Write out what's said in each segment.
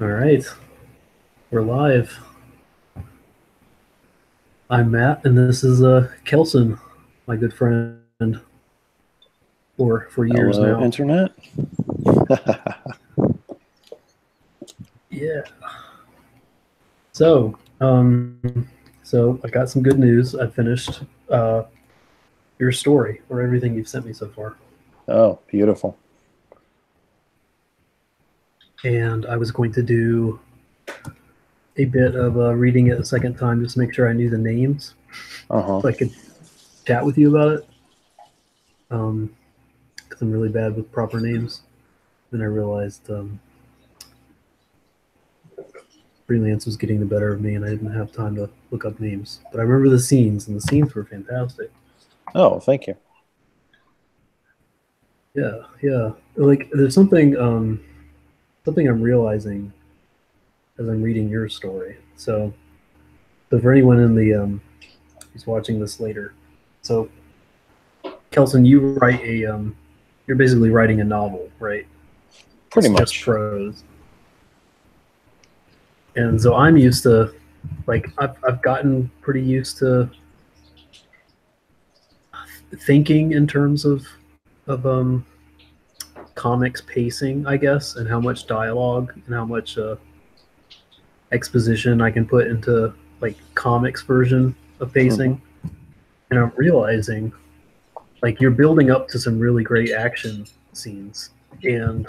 All right, we're live. I'm Matt, and this is Kelson, my good friend, for years Hello, now. Internet. Yeah. So, so I got some good news. I finished your story or everything you've sent me so far, Oh, beautiful. and I was going to do a bit of reading it a second time just to make sure I knew the names, Uh-huh. so I could chat with you about it. Because I'm really bad with proper names. Then I realized freelance was getting the better of me, and I didn't have time to look up names. But I remember the scenes, and the scenes were fantastic. Oh, thank you. Yeah, yeah. Like there's something I'm realizing as I'm reading your story. So for anyone in the who's watching this later, so Kelson, you're basically writing a novel, right? Pretty Just much. prose. And so I'm used to, like, I've gotten pretty used to thinking in terms of comics pacing, I guess, and how much dialogue and how much exposition I can put into like comics version of Mm-hmm. pacing. And I'm realizing like you're building up to some really great action scenes, and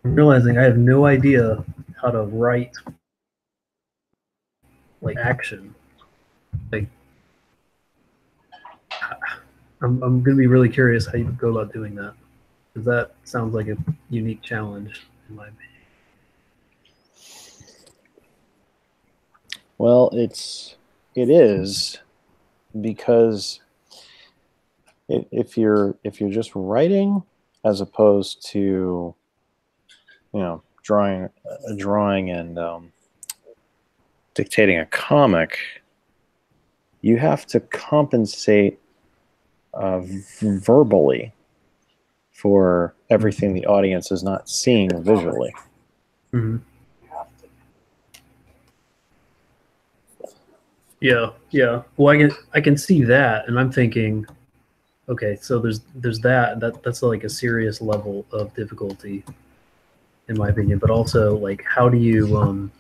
I'm realizing I have no idea how to write like action. Like I'm gonna be really curious how you go about doing that, because that sounds like a unique challenge in my opinion. Well, it is because if you're just writing as opposed to drawing and dictating a comic, you have to compensate verbally for everything the audience is not seeing visually. Mm-hmm. Yeah, yeah. Well, I can see that, and I'm thinking, okay, so there's that's like a serious level of difficulty in my opinion. But also, like, how do you almost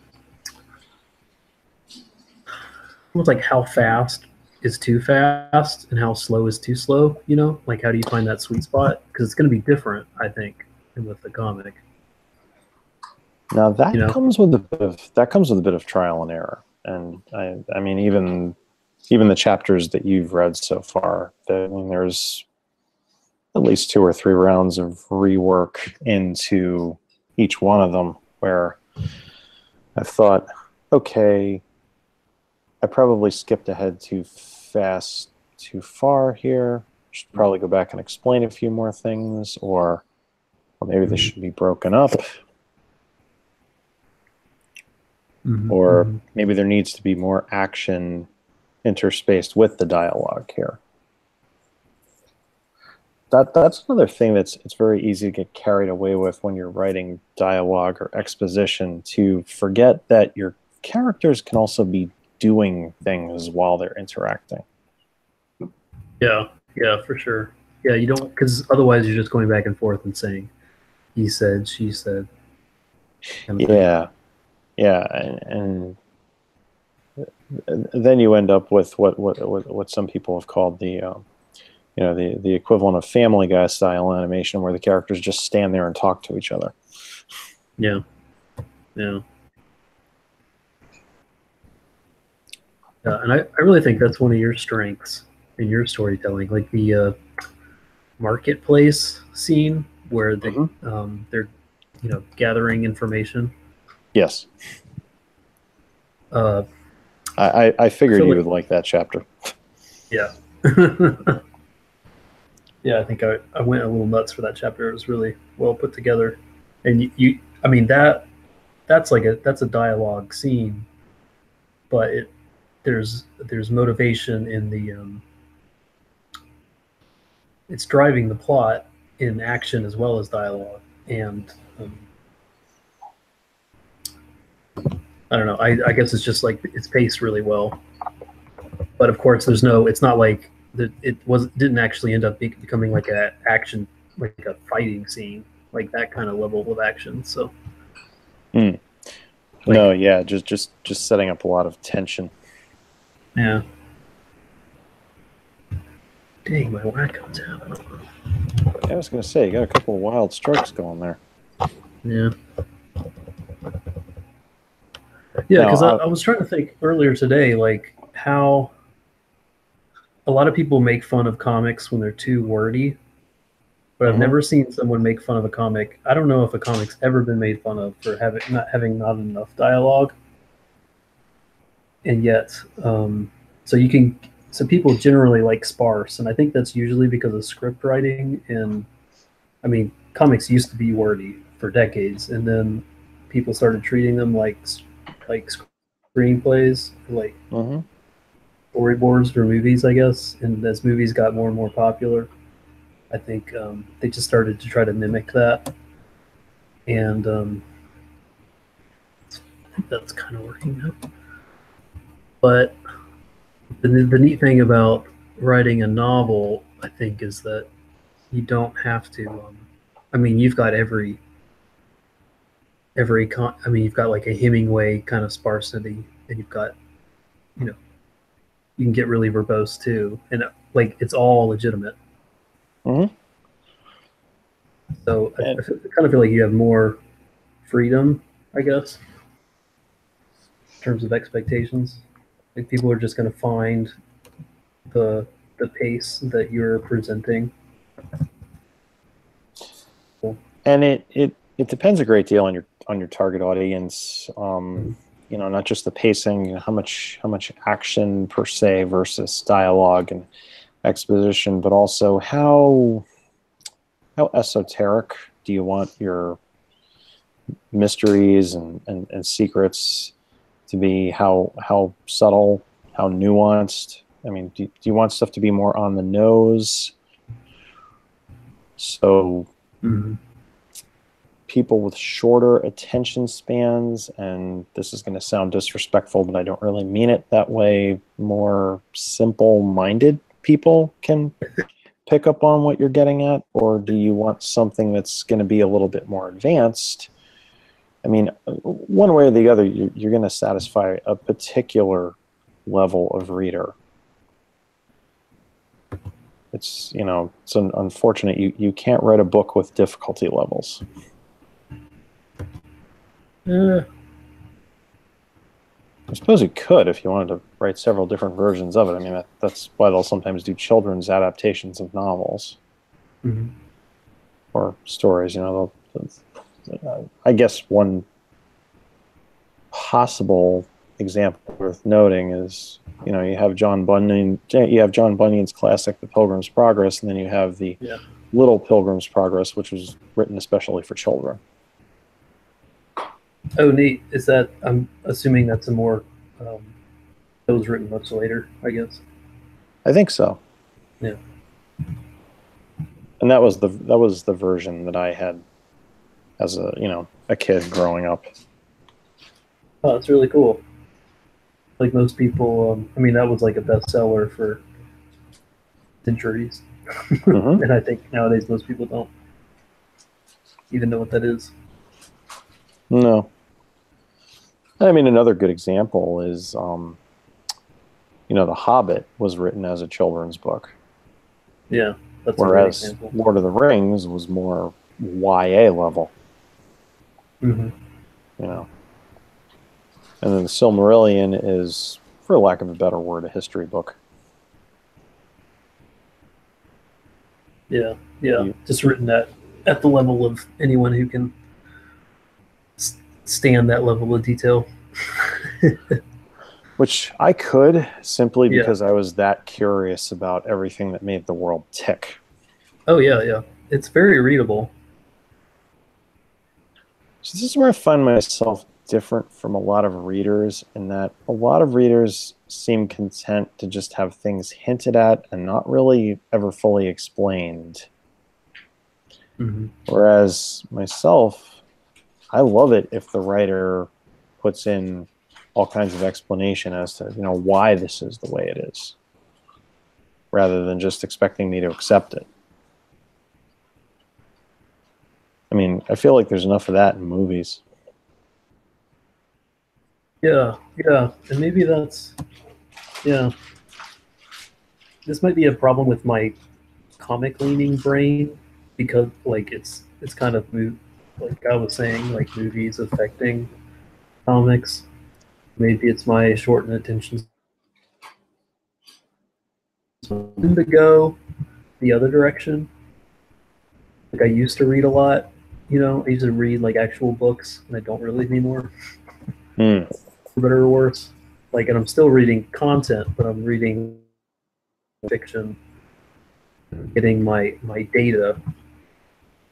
like how fast is too fast and how slow is too slow? You know, like how do you find that sweet spot? Because it's going to be different, I think, than with the comic. Now You know. that comes with a bit of trial and error, and I mean even the chapters that you've read so far, I mean, there's at least 2 or 3 rounds of rework into each one of them where I've thought, okay, I probably skipped ahead too fast, too far here. Should probably go back and explain a few more things, or maybe they should be broken up, Mm-hmm, or mm-hmm. maybe there needs to be more action interspaced with the dialogue here. That's another thing that's it's very easy to get carried away with when you're writing dialogue or exposition, to forget that your characters can also be doing things while they're interacting. Yeah, yeah, for sure. Yeah, you don't, because otherwise you're just going back and forth and saying he said, she said, kind of thing. Yeah, yeah, and then you end up with what some people have called the equivalent of Family Guy style animation, where the characters just stand there and talk to each other. Yeah, yeah. Yeah, and I really think that's one of your strengths in your storytelling, like the marketplace scene where Mm-hmm. they're gathering information. Yes, Uh, I I figured feel you like would like that chapter. yeah, yeah. I think I went a little nuts for that chapter. It was really well put together, and I mean that's a dialogue scene, but there's motivation in the it's driving the plot in action as well as dialogue, and um, I don't know. I guess it's just like it's paced really well. But of course, there's no. It's not like didn't actually end up becoming like a action, like a fighting scene, like that kind of level of action. So, Mm. like, No, yeah, just setting up a lot of tension. yeah. Dang, my wacko's out. Yeah, I was gonna say, you got a couple of wild strokes going there. Yeah. Yeah, Now, because I was trying to think earlier today, like how a lot of people make fun of comics when they're too wordy, but I've mhm. never seen someone make fun of a comic. I don't know if a comic's ever been made fun of for having not enough dialogue, and yet, so you can so people generally like sparse, and I think that's usually because of script writing. And I mean, comics used to be wordy for decades, and then people started treating them like screenplays, like Mhm. storyboards for movies, I guess. And as movies got more and more popular, I think they just started to try to mimic that, and I think that's kind of working now. But the neat thing about writing a novel, I think, is that you don't have to. I mean, you've got I mean, you've got like a Hemingway kind of sparsity, and you've got, you know, you can get really verbose too, and like it's all legitimate. Mhm. So And I kind of feel like you have more freedom, I guess, in terms of expectations. Like people are just going to find the the pace that you're presenting. Cool. and it depends a great deal on your target audience. You know, not just the pacing, you know, how much action per se versus dialogue and exposition, but also how esoteric do you want your mysteries and secrets to be? How subtle, how nuanced? I mean, do you want stuff to be more on the nose? So Mm-hmm. people with shorter attention spans, and this is going to sound disrespectful, but I don't really mean it that way, more simple-minded people can pick up on what you're getting at? Or do you want something that's going to be a little bit more advanced? I mean, one way or the other, you're going to satisfy a particular level of reader. It's, you know, it's unfortunate. You can't write a book with difficulty levels. Uh, I suppose you could if you wanted to write several different versions of it. I mean, that's why they'll sometimes do children's adaptations of novels mm-hmm. or stories. You know, I guess one possible example worth noting is, you know, you have John Bunyan's classic The Pilgrim's Progress, and then you have the Yeah. Little Pilgrim's Progress, which was written especially for children. Oh, neat. Is that? I'm assuming that's a more. Um, that was written much later, I guess. I think so. Yeah. And that was the version that I had as a, you know, a kid growing up. Oh, it's really cool. Like most people, I mean, that was like a bestseller for centuries, Mm-hmm. and I think nowadays most people don't even know what that is. No. I mean, another good example is, you know, The Hobbit was written as a children's book, Yeah, that's a great whereas example. Lord of the Rings was more YA level, Mm-hmm. you know. And then the Silmarillion is, for lack of a better word, a history book. Yeah, yeah, You, just written at the level of anyone who can stand that level of detail. which I could, simply Yeah. because I was that curious about everything that made the world tick. Oh yeah, yeah. It's very readable. So this is where I find myself different from a lot of readers, in that a lot of readers seem content to just have things hinted at and not really ever fully explained. Mm-hmm. Whereas myself, I love it if the writer puts in all kinds of explanation as to, why this is the way it is, rather than just expecting me to accept it. I mean, I feel like there's enough of that in movies. Yeah, and maybe that's, yeah. This might be a problem with my comic leaning brain, because like it's kind of like I was saying, like movies affecting comics. Maybe it's my shortened attention span to go the other direction. Like I used to read a lot, I used to read like actual books, and I don't really anymore. For better or worse. Like, and I'm still reading content, but I'm reading fiction, getting my data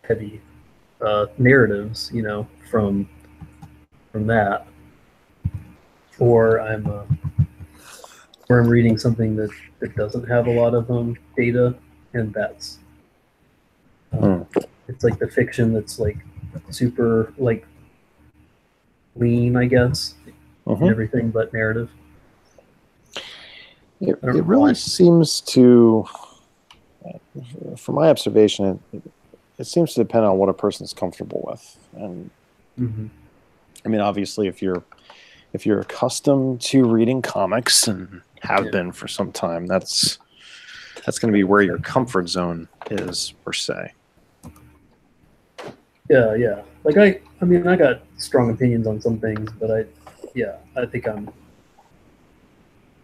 heavy narratives, from that, or I'm reading something that doesn't have a lot of data, and that's it's like the fiction that's like super like lean, I guess, and everything but narrative. It really seems to, from my observation, it seems to depend on what a person's comfortable with. And I mean, obviously, if you're accustomed to reading comics and have been for some time, that's going to be where your comfort zone is, per se. Yeah. Like I mean, I got strong opinions on some things, but I think I'm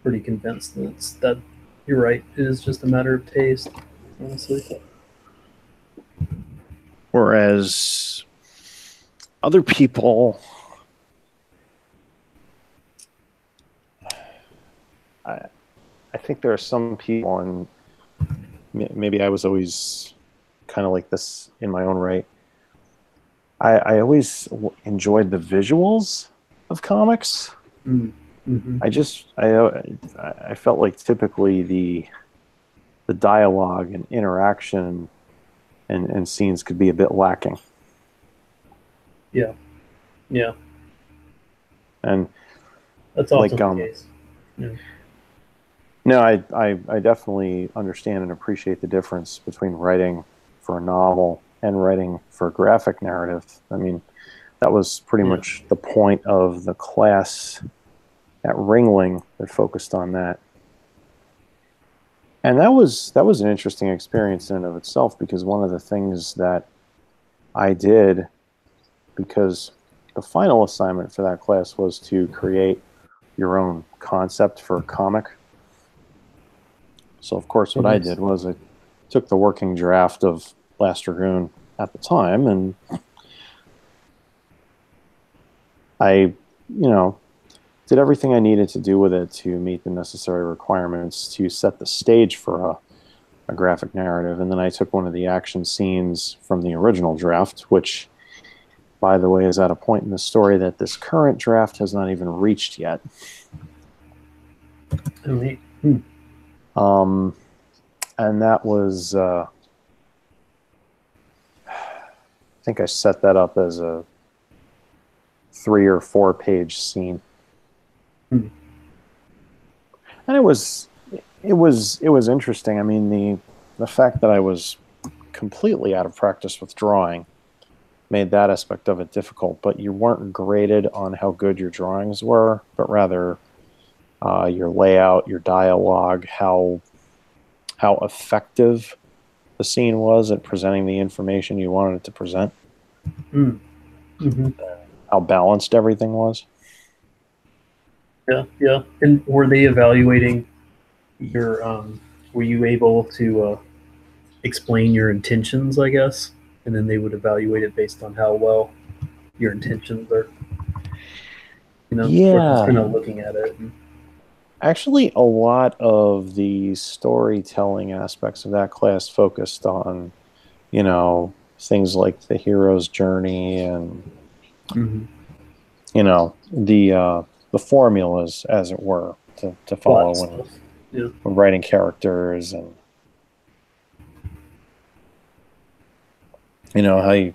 pretty convinced that you're right. It is just a matter of taste, honestly. Whereas other people, I think there are some people, and maybe I was always kind of like this in my own right. I always enjoyed the visuals of comics. I felt like typically the dialogue and interaction and scenes could be a bit lacking. Yeah. And that's often the case. Yeah. No, I definitely understand and appreciate the difference between writing for a novel and writing for a graphic narrative. I mean, that was pretty much the point of the class at Ringling that focused on that. And that was an interesting experience in and of itself, because one of the things that I did, because the final assignment for that class was to create your own concept for a comic. So, of course, what I did was I took the working draft of Last Dragoon at the time, and I, did everything I needed to do with it to meet the necessary requirements to set the stage for a graphic narrative. And then I took one of the action scenes from the original draft, which, by the way, is at a point in the story that this current draft has not even reached yet. And that was, I think I set that up as a 3 or 4 page scene. And it was interesting. I mean, the fact that I was completely out of practice with drawing made that aspect of it difficult, but you weren't graded on how good your drawings were, but rather your layout, your dialogue, how effective the scene was at presenting the information you wanted it to present, how balanced everything was. Yeah. And were they evaluating your? Were you able to explain your intentions, I guess, and then they would evaluate it based on how well your intentions are? Just kind of looking at it. Actually, a lot of the storytelling aspects of that class focused on, things like the hero's journey and, the formulas, as it were, to follow when writing characters, and how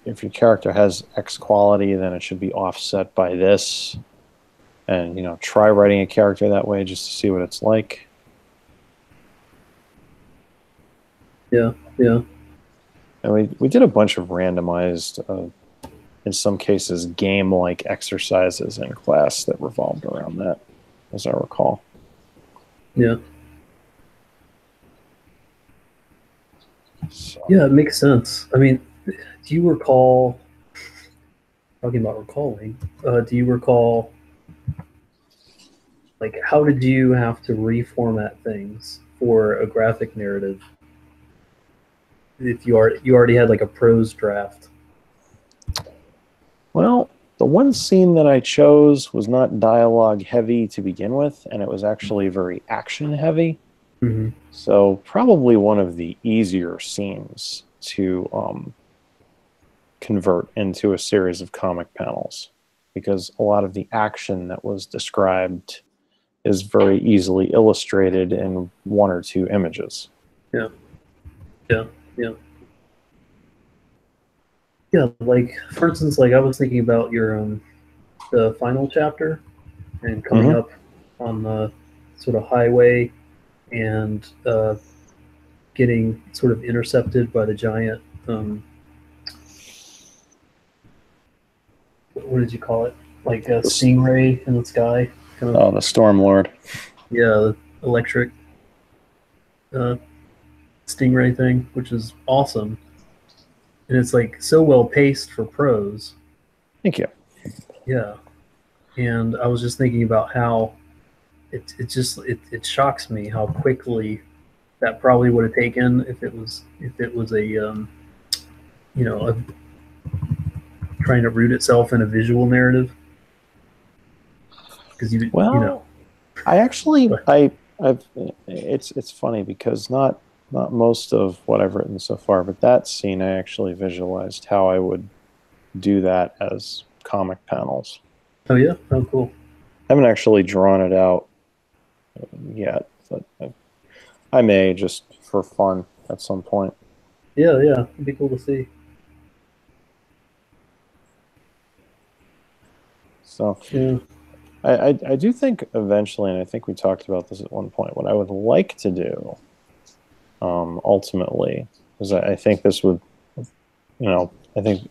if your character has X quality, then it should be offset by this. and try writing a character that way just to see what it's like. Yeah, yeah. And we did a bunch of randomized, in some cases, game-like exercises in class that revolved around that, as I recall. Yeah. So. Yeah, it makes sense. I mean, do you recall, talking about recalling, do you recall, like, how did you have to reformat things for a graphic narrative if you already had like a prose draft? Well, the one scene that I chose was not dialogue heavy to begin with, and it was actually very action heavy. Mm-hmm. So probably one of the easier scenes to convert into a series of comic panels, because a lot of the action that was described is very easily illustrated in one or two images. Yeah, yeah, yeah. Yeah, like for instance, like I was thinking about your the final chapter and coming Mm-hmm. up on the sort of highway and getting sort of intercepted by the giant. What did you call it? Like a stingray in the sky, kind of. Oh, the Storm Lord. Yeah, the electric uh, stingray thing, which is awesome, and it's like so well paced for prose. Thank you. Yeah, and I was just thinking about how it shocks me how quickly that probably would have taken if it was a a, trying to root itself in a visual narrative, because Well, I actually, I've, it's funny because not most of what I've written so far, but that scene I actually visualized how I would do that as comic panels. Oh yeah, oh cool. I haven't actually drawn it out yet, but I may just for fun at some point. Yeah, yeah, it'd be cool to see. So Yeah. I do think eventually, and I think we talked about this at one point, what I would like to do ultimately, because I think this would, I think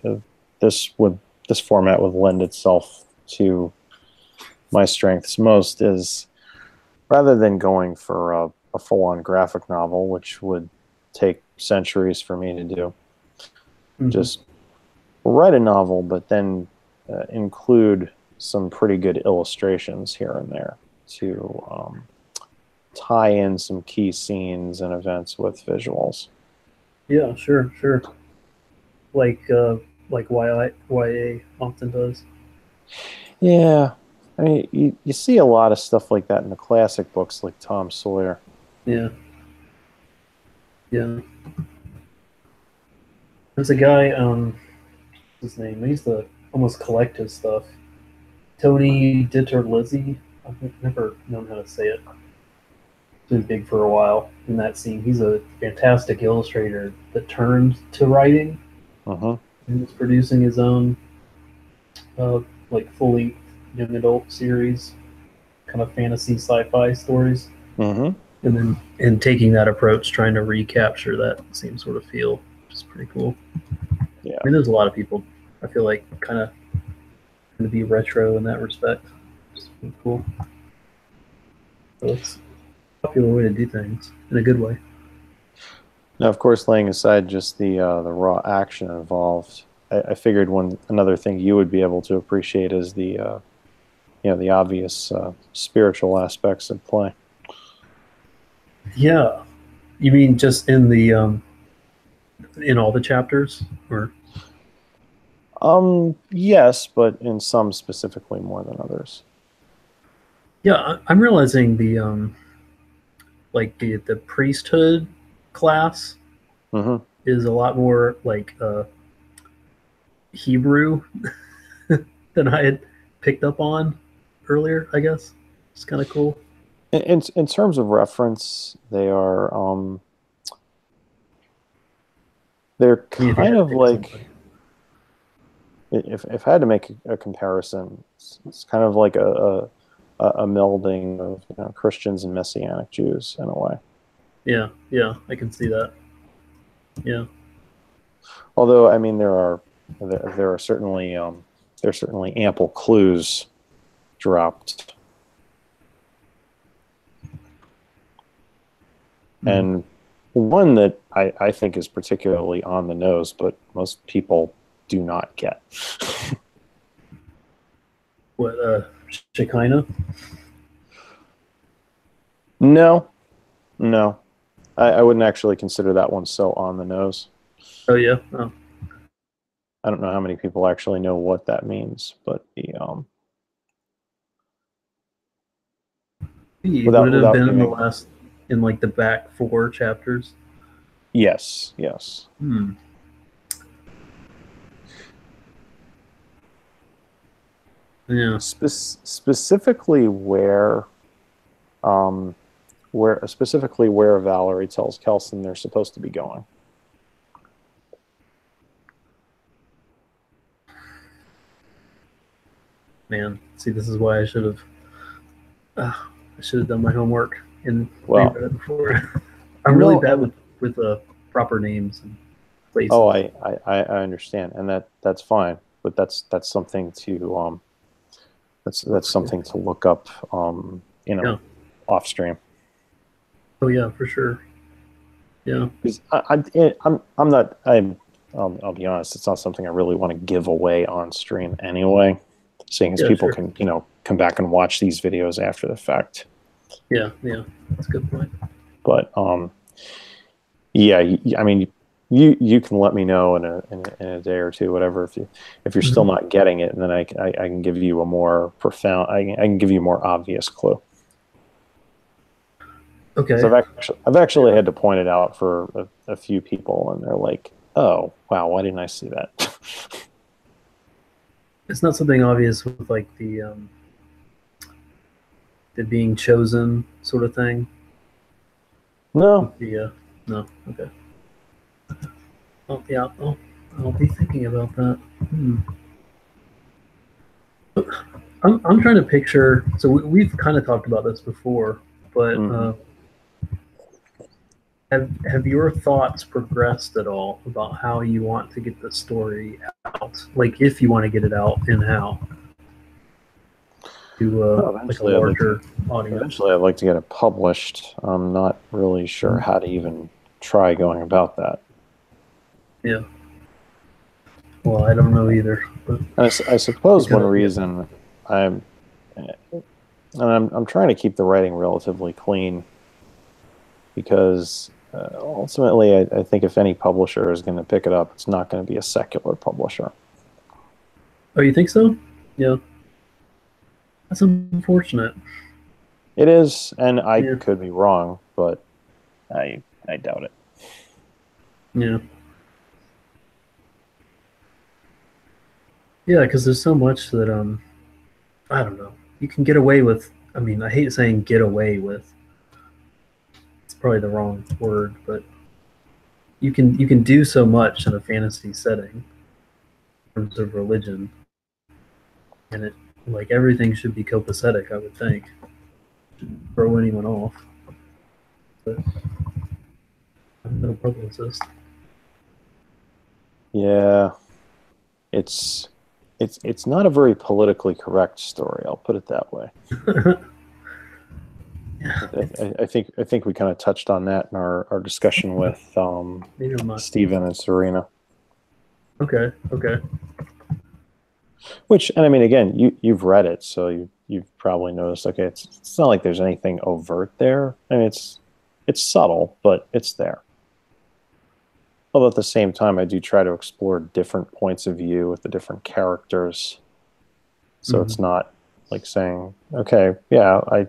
this format would lend itself to my strengths most, is rather than going for a full-on graphic novel, which would take centuries for me to do, just write a novel, but then include some pretty good illustrations here and there to tie in some key scenes and events with visuals. Yeah, sure, sure. Like YA often does. Yeah, I mean, you see a lot of stuff like that in the classic books, like Tom Sawyer. Yeah, yeah. There's a guy, what's his name? I used to almost collect his stuff. Tony Ditterlizzi. I've never known how to say it. Been big for a while in that scene. He's a fantastic illustrator that turned to writing Uh-huh. and is producing his own like fully young adult series, kind of fantasy sci-fi stories, Mm-hmm. and then taking that approach, trying to recapture that same sort of feel, which is pretty cool. Yeah. I mean, there's a lot of people I feel like kind of going to be retro in that respect. It's pretty cool. So it's a popular way to do things in a good way. Now, of course, laying aside just the raw action involved, I figured another thing you would be able to appreciate is the the obvious spiritual aspects at play. Yeah, you mean just in the in all the chapters, or? Yes, but in some specifically more than others. Yeah, I'm realizing the like the priesthood class Mm-hmm. is a lot more like Hebrew than I had picked up on earlier. I guess it's kind of cool. In terms of reference, they're I mean, if you kind had to of pick like, something. if I had to make a comparison, it's kind of like a melding of Christians and Messianic Jews in a way. Yeah, yeah, I can see that. Yeah. Although, I mean, there are certainly ample clues dropped, and one that I think is particularly on the nose, but most people do not get. What, Shekinah? No, no, I wouldn't actually consider that one so on the nose. Oh yeah. Oh. I don't know how many people actually know what that means, but Would it have been in the giving, last, in like the back 4 chapters? yes. Yeah. Specifically where Valerie tells Kelson they're supposed to be going. Man, see, this is why I should have done my homework and Well, reread it before. I'm really bad with proper names and places. Oh, I understand, and that's fine, but that's something to that's something to look up, off stream. Oh yeah, for sure. Yeah. Because I'll be honest, it's not something I really want to give away on stream anyway, seeing as people can come back and watch these videos after the fact. Yeah, that's a good point. But yeah, I mean, you can let me know in a day or two, whatever, if you're still not getting it, and then I can give you a more profound, I can give you a more obvious clue. Okay. So I've actually had to point it out for a few people, and they're like, "Oh, wow, why didn't I see that?" It's not something obvious with like the being chosen sort of thing. No. Yeah. No. Okay. Oh yeah. I'll be thinking about that. I'm trying to picture. So we've kind of talked about this before, but have your thoughts progressed at all about how you want to get the story out? Like, if you want to get it out, and how to like a larger audience? Eventually, I'd like to get it published. I'm not really sure how to even try going about that. Yeah. Well, I don't know either. But I suppose one reason I'm trying to keep the writing relatively clean, because ultimately I think if any publisher is going to pick it up, it's not going to be a secular publisher. Oh, you think so? Yeah. That's unfortunate. It is, and I could be wrong, but I doubt it. Yeah. Yeah, because there's so much that I don't know. You can get away with. I mean, I hate saying "get away with." It's probably the wrong word, but you can do so much in a fantasy setting in terms of religion, and it, like, everything should be copacetic. I would think. Shouldn't throw anyone off. But I'm no publicist. Yeah, it's not a very politically correct story. I'll put it that way. I think we kind of touched on that in our discussion with Stephen and Serena. Okay. Which, and I mean, again, you've read it, so you've probably noticed. Okay, it's not like there's anything overt there. I mean, it's subtle, but it's there. Although at the same time, I do try to explore different points of view with the different characters. So it's not like saying, okay, yeah, I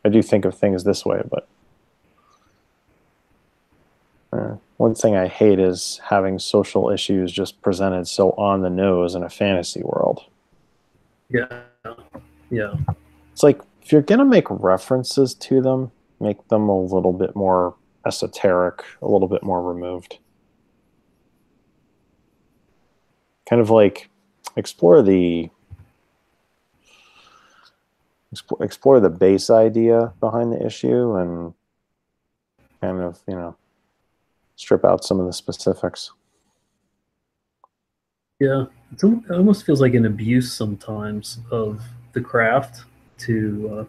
do think of things this way, but one thing I hate is having social issues just presented so on the nose in a fantasy world. Yeah. It's like, if you're going to make references to them, make them a little bit more esoteric, a little bit more removed. Kind of like explore the explore the base idea behind the issue and kind of, you know, strip out some of the specifics. Yeah, it almost feels like an abuse sometimes of the craft to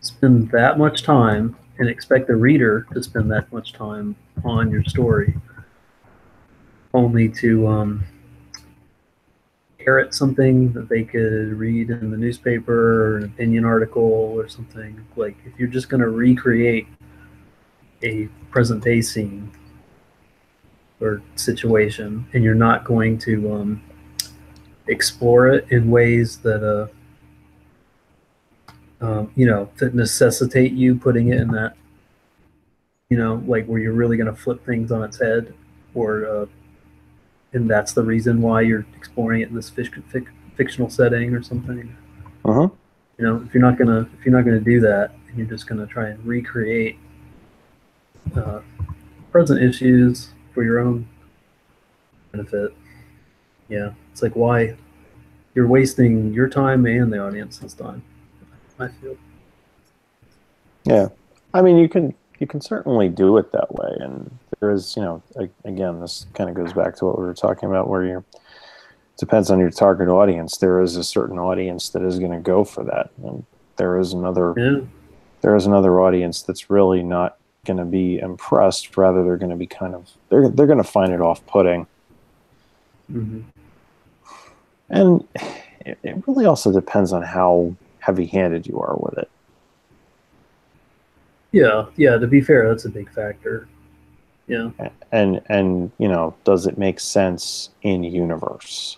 spend that much time and expect the reader to spend that much time on your story, only to parrot something that they could read in the newspaper or an opinion article or something. Like, if you're just going to recreate a present day scene or situation and you're not going to explore it in ways that you know, that necessitate you putting it in that, you know, like where you're really going to flip things on its head, or and that's the reason why you're exploring it in this fictional setting or something. Uh-huh. You know, if you're not gonna do that, and you're just gonna try and recreate uh, present issues for your own benefit, yeah, it's like, why you're wasting your time and the audience's time, I feel. Yeah, I mean, you can certainly do it that way, and there is, you know, again, this kind of goes back to what we were talking about, where you depends on your target audience. There is a certain audience that is going to go for that, and there is another Yeah. there is another audience that's really not going to be impressed. Rather, they're going to be kind of they're going to find it off-putting, Mm-hmm. and it really also depends on how heavy-handed you are with it. Yeah, yeah. To be fair, that's a big factor. Yeah. And you know, does it make sense in universe?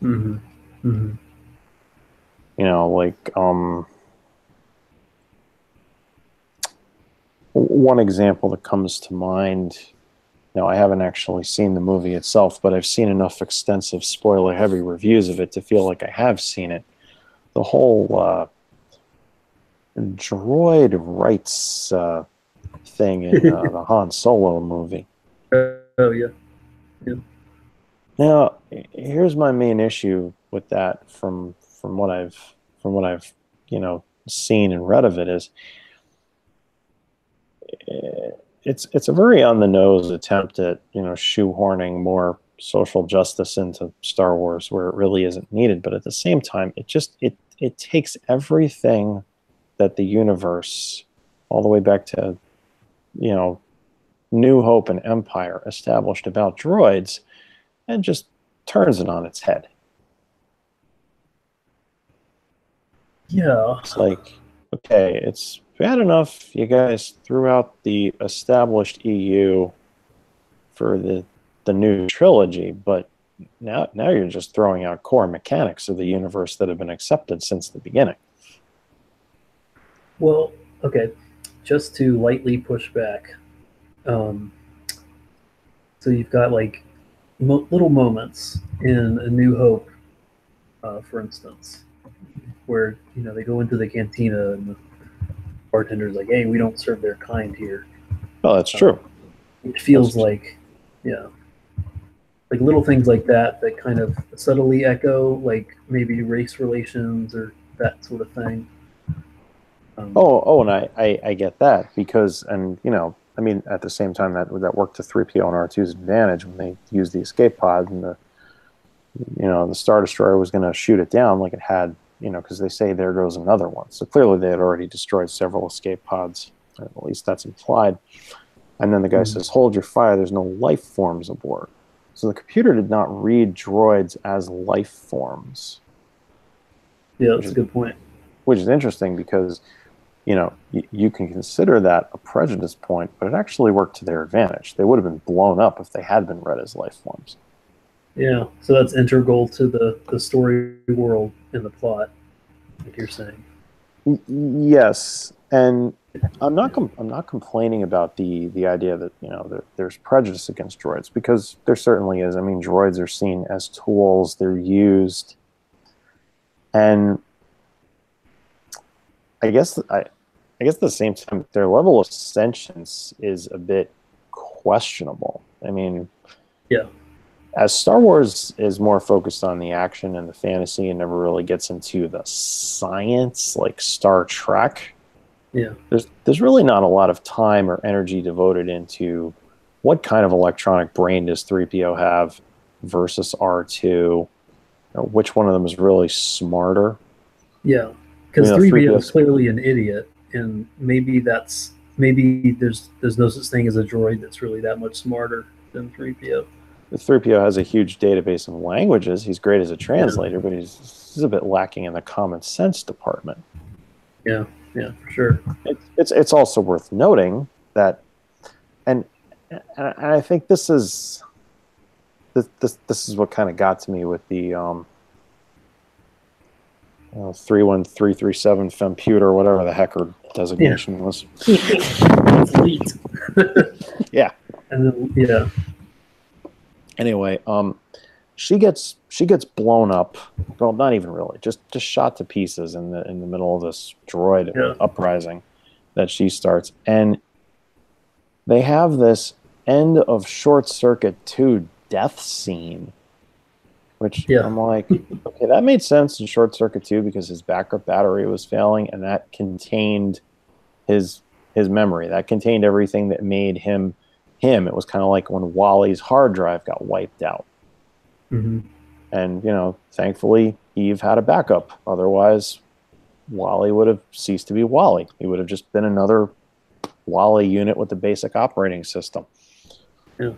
Mm-hmm. Mm-hmm. You know, like one example that comes to mind. Now, I haven't actually seen the movie itself, but I've seen enough extensive spoiler-heavy reviews of it to feel like I have seen it. The whole droid rights thing in the Han Solo movie. Oh yeah. Yeah. Now, here's my main issue with that from what I've you know seen and read of it is it's a very on the nose attempt at, you know, shoehorning more social justice into Star Wars where it really isn't needed, but at the same time it takes everything that the universe all the way back to, you know, New Hope and Empire established about droids and just turns it on its head. Yeah. It's like, okay, it's bad enough you guys threw out the established EU for the new trilogy, but now you're just throwing out core mechanics of the universe that have been accepted since the beginning. Well, okay. Just to lightly push back, um, so you've got like little moments in A New Hope, for instance, where, you know, they go into the cantina and the bartender's like, "Hey, we don't serve their kind here," Oh, that's uh, true. which feels like, yeah, like little things like that that kind of subtly echo like maybe race relations or that sort of thing. And I get that because, and you know, I mean, at the same time that worked to 3PO and R2's advantage when they used the escape pod and the Star Destroyer was going to shoot it down like it had, you know, because they say there goes another one. So clearly they had already destroyed several escape pods, or at least that's implied. And then the guy says, "Hold your fire. There's no life forms aboard." So the computer did not read droids as life forms. Yeah, that's a good point. Which is interesting because, you know, you can consider that a prejudice point, but it actually worked to their advantage. They would have been blown up if they had been read as life forms. Yeah, so that's integral to the story world and the plot, like you're saying. Yes, and I'm not complaining about the idea that, you know, there's prejudice against droids, because there certainly is. I mean, droids are seen as tools; they're used, and I guess at the same time, their level of sentience is a bit questionable. I mean, Yeah. as Star Wars is more focused on the action and the fantasy and never really gets into the science like Star Trek, there's really not a lot of time or energy devoted into what kind of electronic brain does 3PO have versus R2, which one of them is really smarter. Yeah, because 3PO is clearly an idiot, and maybe there's no such thing as a droid that's really that much smarter than 3PO. The 3PO has a huge database of languages. He's great as a translator, but he's a bit lacking in the common sense department. Yeah, for sure. It's also worth noting that, and I think this is what kind of got to me with the 31337 Femputer, whatever the heck her designation was. Elite. Yeah. And then, Anyway, she gets blown up. Well, not even really, just shot to pieces in the middle of this droid uprising that she starts, and they have this end of Short Circuit 2 death scene, which I'm like, okay, that made sense in Short Circuit 2 because his backup battery was failing, and that contained his memory. That contained everything that made him. It was kind of like when Wally's hard drive got wiped out. Mm-hmm. And, thankfully, Eve had a backup. Otherwise, Wally would have ceased to be Wally. He would have just been another Wally unit with the basic operating system. Yeah.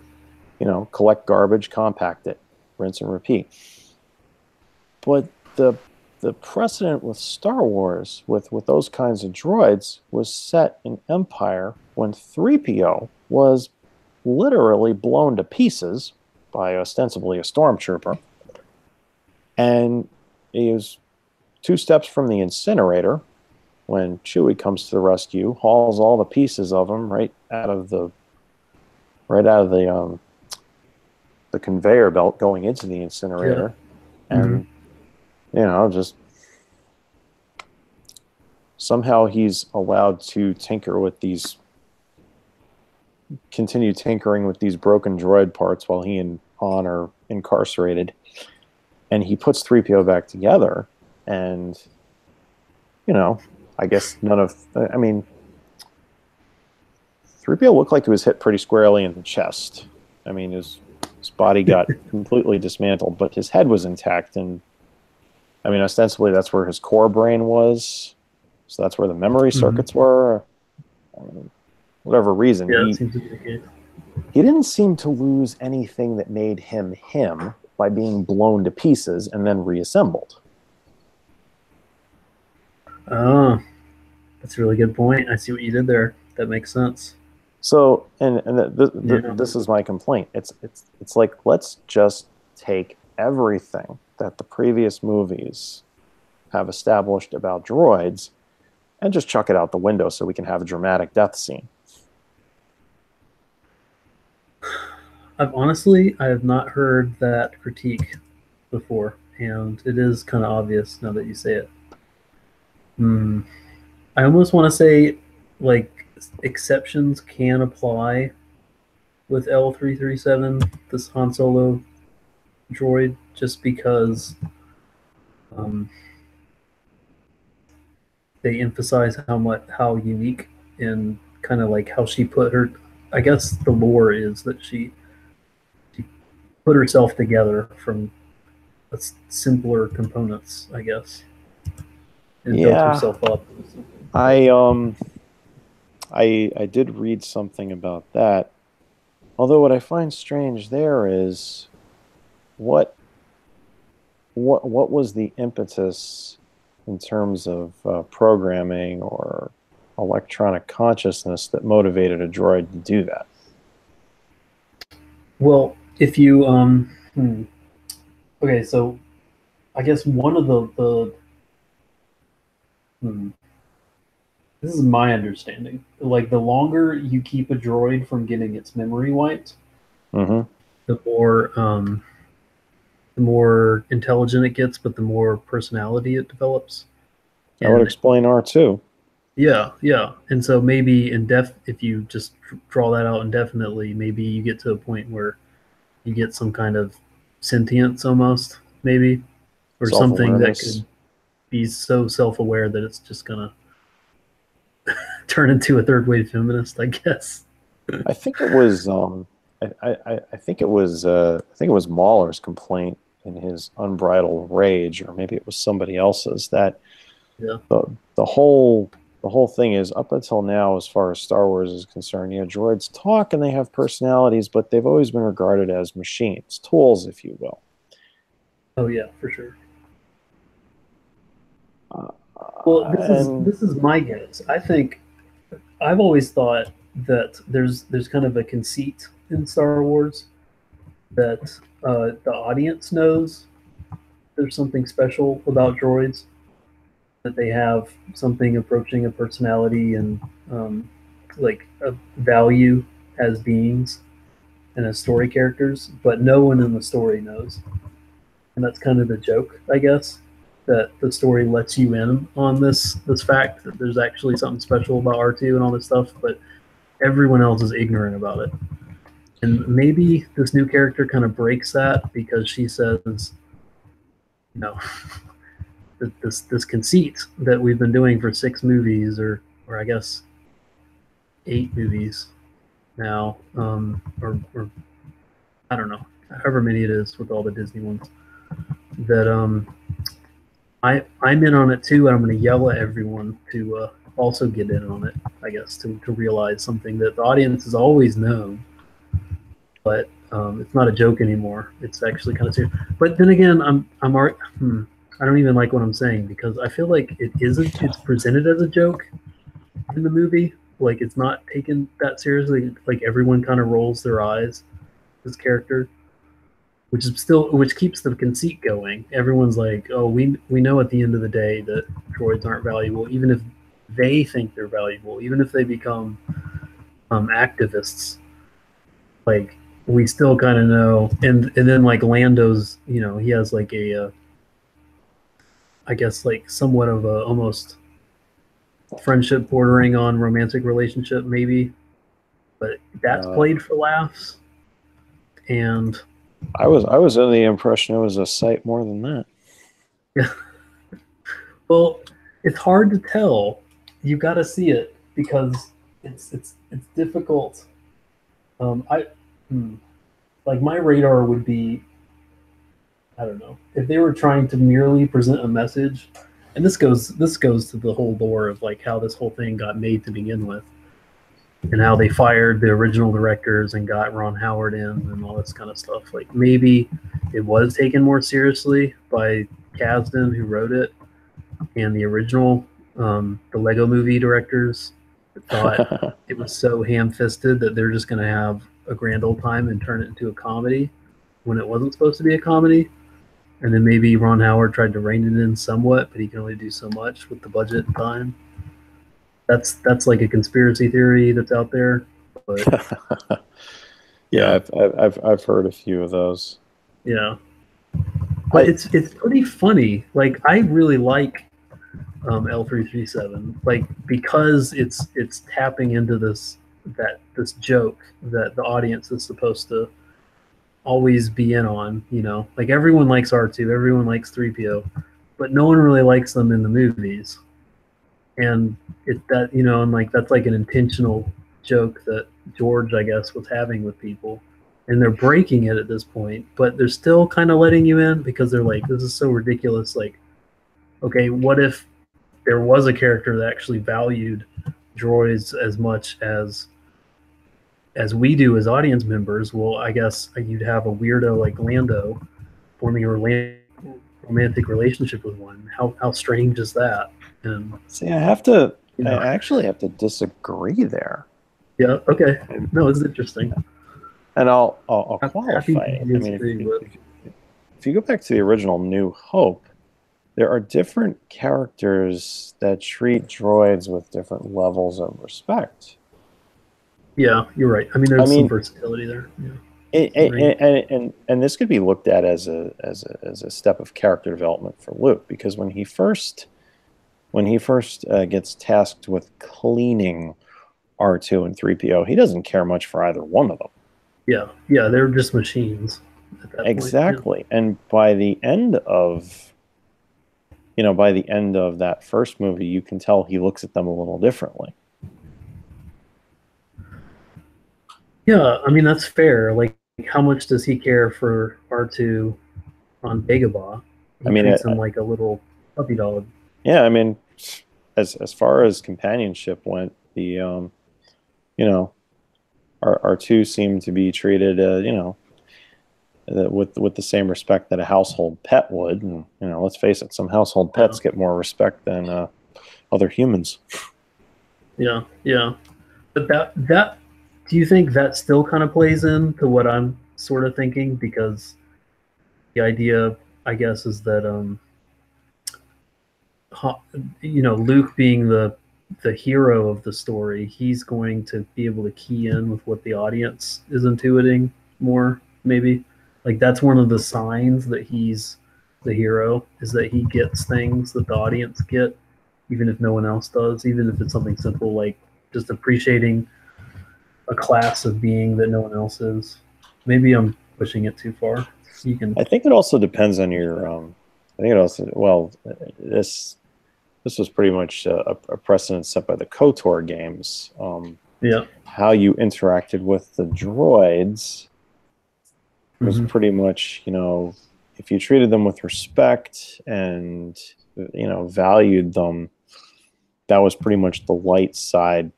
Collect garbage, compact it, rinse and repeat. But the precedent with Star Wars, with those kinds of droids, was set in Empire when 3PO was literally blown to pieces by ostensibly a stormtrooper, and he was 2 steps from the incinerator when Chewie comes to the rescue, hauls all the pieces of him right out of the conveyor belt going into the incinerator, and just somehow he's allowed to continue tinkering with these broken droid parts while he and Han are incarcerated, and he puts 3PO back together, and I guess 3PO looked like he was hit pretty squarely in the chest. His body got completely dismantled, but his head was intact, and ostensibly that's where his core brain was, so that's where the memory circuits were. Whatever reason, he didn't seem to lose anything that made him by being blown to pieces and then reassembled. Oh, that's a really good point. I see what you did there. That makes sense. So, this is my complaint. It's like, let's just take everything that the previous movies have established about droids and just chuck it out the window so we can have a dramatic death scene. I have not heard that critique before, and it is kind of obvious now that you say it. I almost want to say, like, exceptions can apply with L337, this Han Solo droid, just because they emphasize how unique and kind of like how she put her. I guess the lore is that she put herself together from simpler components, I guess, and built herself up. I did read something about that. Although what I find strange there is what was the impetus in terms of programming or electronic consciousness that motivated a droid to do that? Well, if you okay, so I guess one of this is my understanding. Like, the longer you keep a droid from getting its memory wiped, the more intelligent it gets, but the more personality it develops. That would explain R2. Yeah. And so maybe if you just draw that out indefinitely, maybe you get to a point where you get some kind of sentience almost, maybe, or something that could be so self-aware that it's just gonna turn into a third-wave feminist, I guess. I think it was I think it was Mahler's complaint in his Unbridled Rage, or maybe it was somebody else's, that Yeah. the whole thing is, up until now, as far as Star Wars is concerned, droids talk and they have personalities, but they've always been regarded as machines, tools, if you will. Oh yeah, for sure. Well, this is my guess. I think I've always thought that there's kind of a conceit in Star Wars that the audience knows there's something special about droids, that they have something approaching a personality and like a value as beings and as story characters, but no one in the story knows. And that's kind of the joke, I guess, that the story lets you in on this fact that there's actually something special about R2 and all this stuff, but everyone else is ignorant about it. And maybe this new character kind of breaks that, because she says, you know, this conceit that we've been doing for 6 movies, or I guess 8 movies now, or I don't know, however many it is with all the Disney ones, that I'm in on it too, and I'm going to yell at everyone to also get in on it, I guess, to realize something that the audience has always known, but it's not a joke anymore. It's actually kind of serious. But then again, I don't even like what I'm saying, because I feel like it isn't. It's presented as a joke in the movie. Like, it's not taken that seriously. Like, everyone kind of rolls their eyes at this character, which keeps the conceit going. Everyone's like, oh, we know at the end of the day that droids aren't valuable, even if they think they're valuable, even if they become activists. Like, we still kind of know. And then, like, Lando's, he has like a I guess, like, somewhat of a almost friendship bordering on romantic relationship, maybe, but that's played for laughs. And I was under the impression it was a sight more than that. Yeah. Well, it's hard to tell. You got to see it, because it's difficult. Like, my radar would be, I don't know, if they were trying to merely present a message, and this goes to the whole lore of, like, how this whole thing got made to begin with, and how they fired the original directors and got Ron Howard in and all this kind of stuff. Like, maybe it was taken more seriously by Kasdan, who wrote it, and the original, the Lego Movie directors thought it was so ham-fisted that they're just going to have a grand old time and turn it into a comedy when it wasn't supposed to be a comedy. And then maybe Ron Howard tried to rein it in somewhat, but he can only do so much with the budget and time. That's like a conspiracy theory that's out there. But yeah, I've heard a few of those. Yeah, but it's pretty funny. Like, I really like L337, like, because it's tapping into this joke that the audience is supposed to always be in on. Like, everyone likes R2, everyone likes 3PO, but no one really likes them in the movies. And and like, that's like an intentional joke that George, I guess, was having with people, and they're breaking it at this point, but they're still kind of letting you in, because they're like, this is so ridiculous. Like, okay, what if there was a character that actually valued droids as much as we do as audience members? Well, I guess you'd have a weirdo like Lando forming a romantic relationship with one. How strange is that? And see, I actually have to disagree there. Yeah. Okay. No, it's interesting. And I'll qualify it. I mean, if you go back to the original New Hope, there are different characters that treat droids with different levels of respect. Yeah, you're right. I mean, there's some versatility there. Yeah. And this could be looked at as a step of character development for Luke, because when he first gets tasked with cleaning R2 and 3PO, he doesn't care much for either one of them. Yeah, they're just machines. at that point. Exactly. And by the end of, by the end of that first movie, you can tell he looks at them a little differently. Yeah, I mean that's fair. Like, how much does he care for R2 on Dagobah? I He mean, treats him like a little puppy dog. yeah, I mean, as far as companionship went, R2 seemed to be treated, with the same respect that a household pet would. And let's face it, some household pets get more respect than other humans. Yeah, yeah. But that do you think that still kind of plays into what I'm sort of thinking? Because the idea, I guess, is that Luke being the hero of the story, he's going to be able to key in with what the audience is intuiting more, maybe. Like that's one of the signs that he's the hero, is that he gets things that the audience get, even if no one else does, even if it's something simple like just appreciating a class of being that no one else is. Maybe I'm pushing it too far. You can. I think it also depends on your. I think it also, well, this was pretty much a precedent set by the KOTOR games. Yeah. How you interacted with the droids was pretty much, if you treated them with respect and, valued them, that was pretty much the light side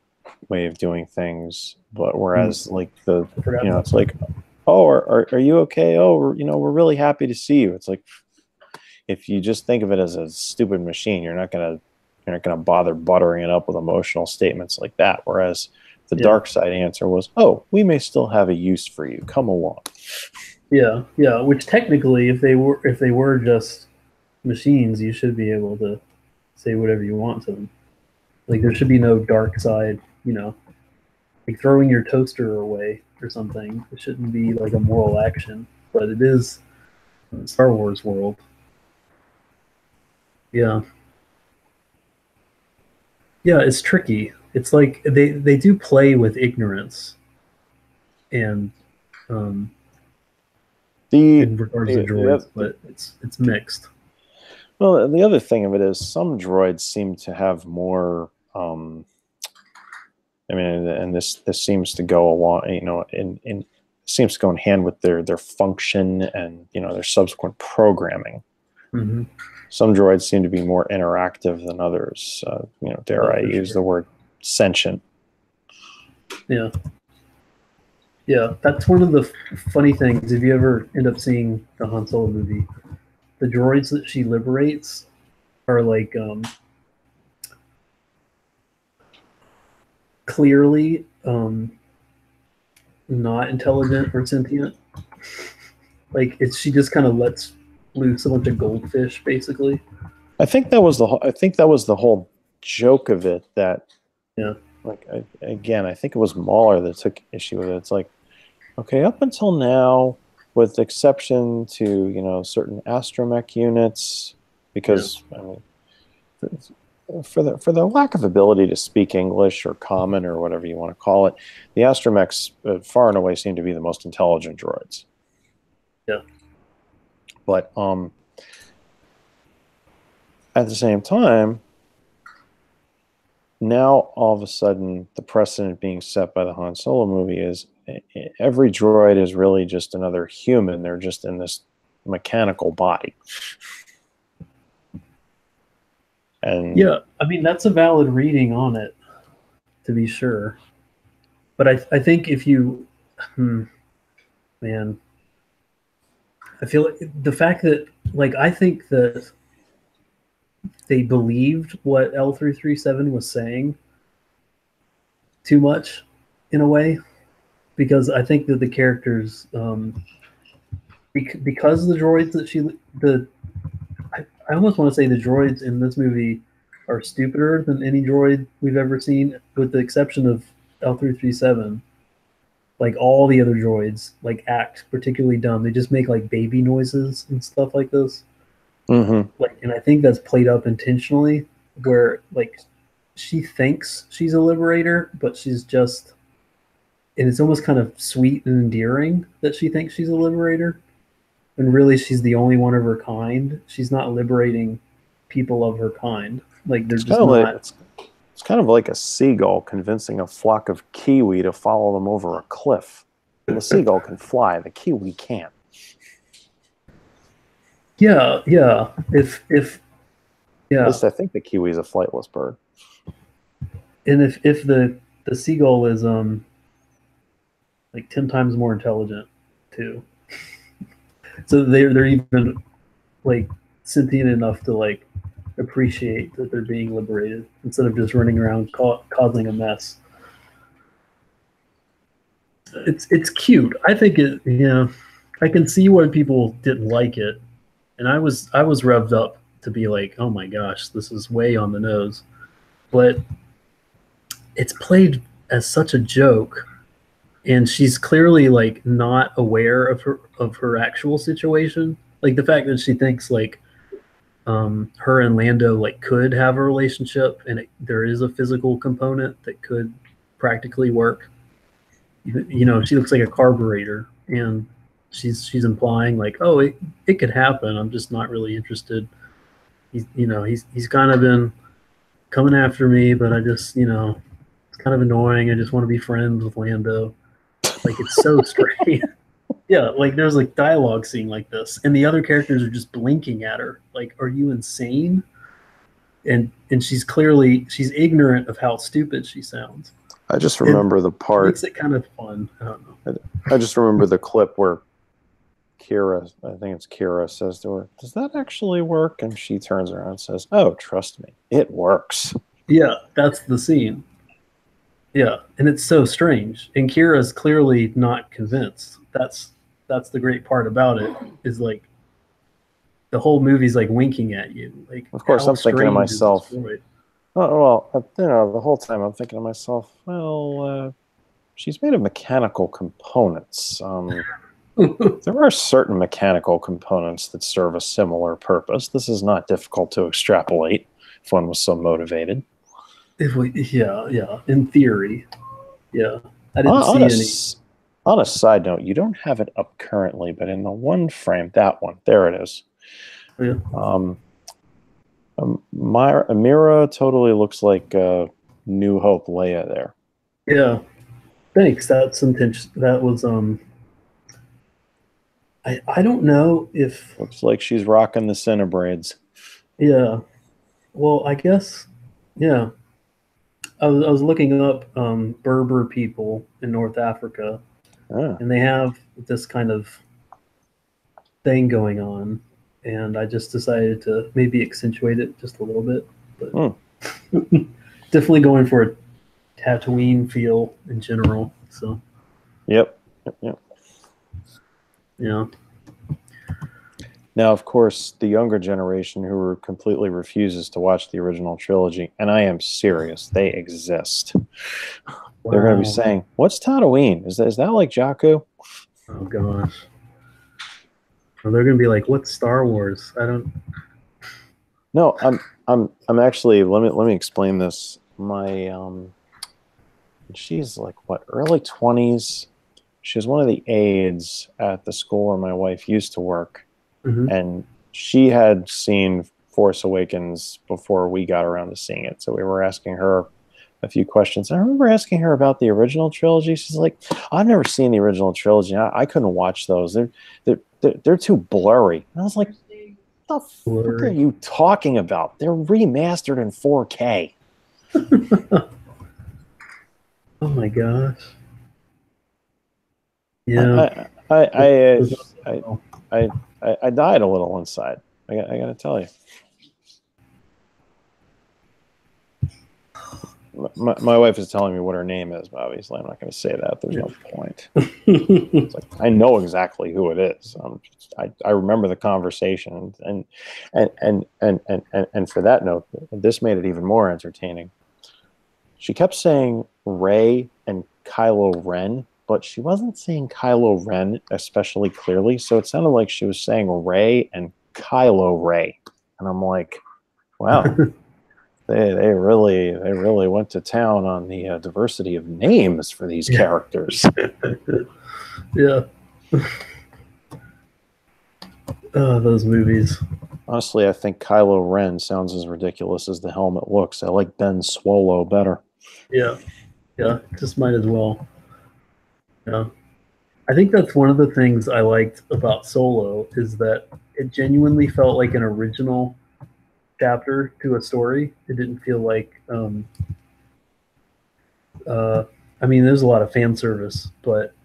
way of doing things. But whereas like it's like, oh, are you okay? Oh, we're really happy to see you. It's like, if you just think of it as a stupid machine, you're not gonna bother buttering it up with emotional statements like that. Whereas the dark side answer was, oh, we may still have a use for you. Come along. Yeah, yeah. Which technically, if they were just machines, you should be able to say whatever you want to them. Like there should be no dark side. Like throwing your toaster away or something. It shouldn't be like a moral action, but it is in the Star Wars world. Yeah. Yeah, it's tricky. It's like they do play with ignorance, and in regards to droids, but it's mixed. Well, the other thing of it is some droids seem to have more. I mean, and this seems to go along, in seems to go in hand with their function and their subsequent programming. Some droids seem to be more interactive than others. Dare I use the word sentient? Yeah. Yeah, that's one of the funny things. If you ever end up seeing the Han Solo movie, the droids that she liberates are like clearly not intelligent or sentient. Like she just kind of lets loose a bunch of goldfish, basically. I think that was the whole joke of it. That like I think it was Mahler that took issue with it. It's like, okay, up until now, with exception to certain astromech units, because I mean, for the lack of ability to speak English or common or whatever you want to call it, the astromechs far and away seem to be the most intelligent droids. Yeah. But at the same time, now all of a sudden the precedent being set by the Han Solo movie is every droid is really just another human. They're just in this mechanical body. And yeah, I mean that's a valid reading on it, to be sure. But I think if you, man, I feel like the fact that I think that they believed what L337 was saying too much, in a way, because I think that the characters, because the droids that I almost want to say the droids in this movie are stupider than any droid we've ever seen, with the exception of L337. Like all the other droids, act particularly dumb. They just make baby noises and stuff like this. And I think that's played up intentionally, where she thinks she's a liberator, but she's just, and it's almost kind of sweet and endearing that she thinks she's a liberator. when really she's the only one of her kind. She's not liberating people of her kind. Like they're It's just kind of like not. it's kind of like a seagull convincing a flock of kiwi to follow them over a cliff. And the seagull can fly, the kiwi can't. Yeah, yeah. If At yeah, least I think the kiwi is a flightless bird. and if the seagull is like 10 times more intelligent too, so they're even like sentient enough to like appreciate that they're being liberated instead of just running around causing a mess. It's cute. I think it. Yeah, I can see why people didn't like it, and I was revved up to be like, oh my gosh, this is way on the nose. But it's played as such a joke, and she's clearly like not aware of her actual situation. Like the fact that she thinks like her and Lando like could have a relationship, and there is a physical component that could practically work. You know, she looks like a carburetor, and she's implying like, oh, it could happen. I'm just not really interested. He's kind of been coming after me, but I just it's kind of annoying. I just want to be friends with Lando. Like it's so strange. Yeah, like there's like dialogue scene like this, and the other characters are just blinking at her. Like, are you insane? And she's ignorant of how stupid she sounds. I just remember the It part. makes it kind of fun. I don't know. I just remember the clip where Kira, I think it's Kira, says to her, "Does that actually work?" And she turns around and says, "Oh, trust me, it works." Yeah, that's the scene. Yeah, and it's so strange. And Kira's clearly not convinced. That's the great part about it. Is like the whole movie's like winking at you. Like, Of course, how I'm thinking to strange is this myself, droid? oh, well, the whole time I'm thinking to myself, well, she's made of mechanical components. There are certain mechanical components that serve a similar purpose. This is not difficult to extrapolate if one was so motivated. Yeah, in theory, yeah. I didn't see any. On a side note, you don't have it up currently, but in the one frame, that one, there it is. Yeah. Amira totally looks like New Hope Leia there. Yeah. Thanks. That's intention. That was I don't know if Looks like she's rocking the Cinebraids. yeah. Well, I guess yeah. I was looking up Berber people in North Africa, and they have this kind of thing going on, and I just decided to maybe accentuate it just a little bit, but definitely going for a Tatooine feel in general. So Yep. yeah. Now, of course, the younger generation who completely refuses to watch the original trilogy, and I am serious, they exist. Wow. They're going to be saying, "What's Tatooine? Is that like Jakku?" Oh gosh. Well, they're going to be like, "What's Star Wars?" I don't. No, I'm actually. Let me explain this. My she's like what, early 20s. She was one of the aides at the school where my wife used to work. Mm-hmm. And she had seen Force Awakens before we got around to seeing it. So we were asking her a few questions. I remember asking her about the original trilogy. She's like, "I've never seen the original trilogy. I couldn't watch those. They're too blurry." And I was like, "What the fuck are you talking about? They're remastered in 4K." Oh my gosh. Yeah. I died a little inside. I got to tell you. My wife is telling me what her name is, but obviously I'm not going to say that. There's no point. It's like, I know exactly who it is. I remember the conversation, and for that note, this made it even more entertaining. She kept saying Rey and Kylo Ren, but she wasn't saying Kylo Ren especially clearly, so it sounded like she was saying Rey and Kylo Ray. And I'm like, wow, they really went to town on the diversity of names for these characters. Yeah. Those movies. Honestly, I think Kylo Ren sounds as ridiculous as the helmet looks. I like Ben Swallow better. Yeah, yeah, just might as well. Yeah. I think that's one of the things I liked about Solo is that it genuinely felt like an original chapter to a story. It didn't feel like, I mean, there's a lot of fan service, but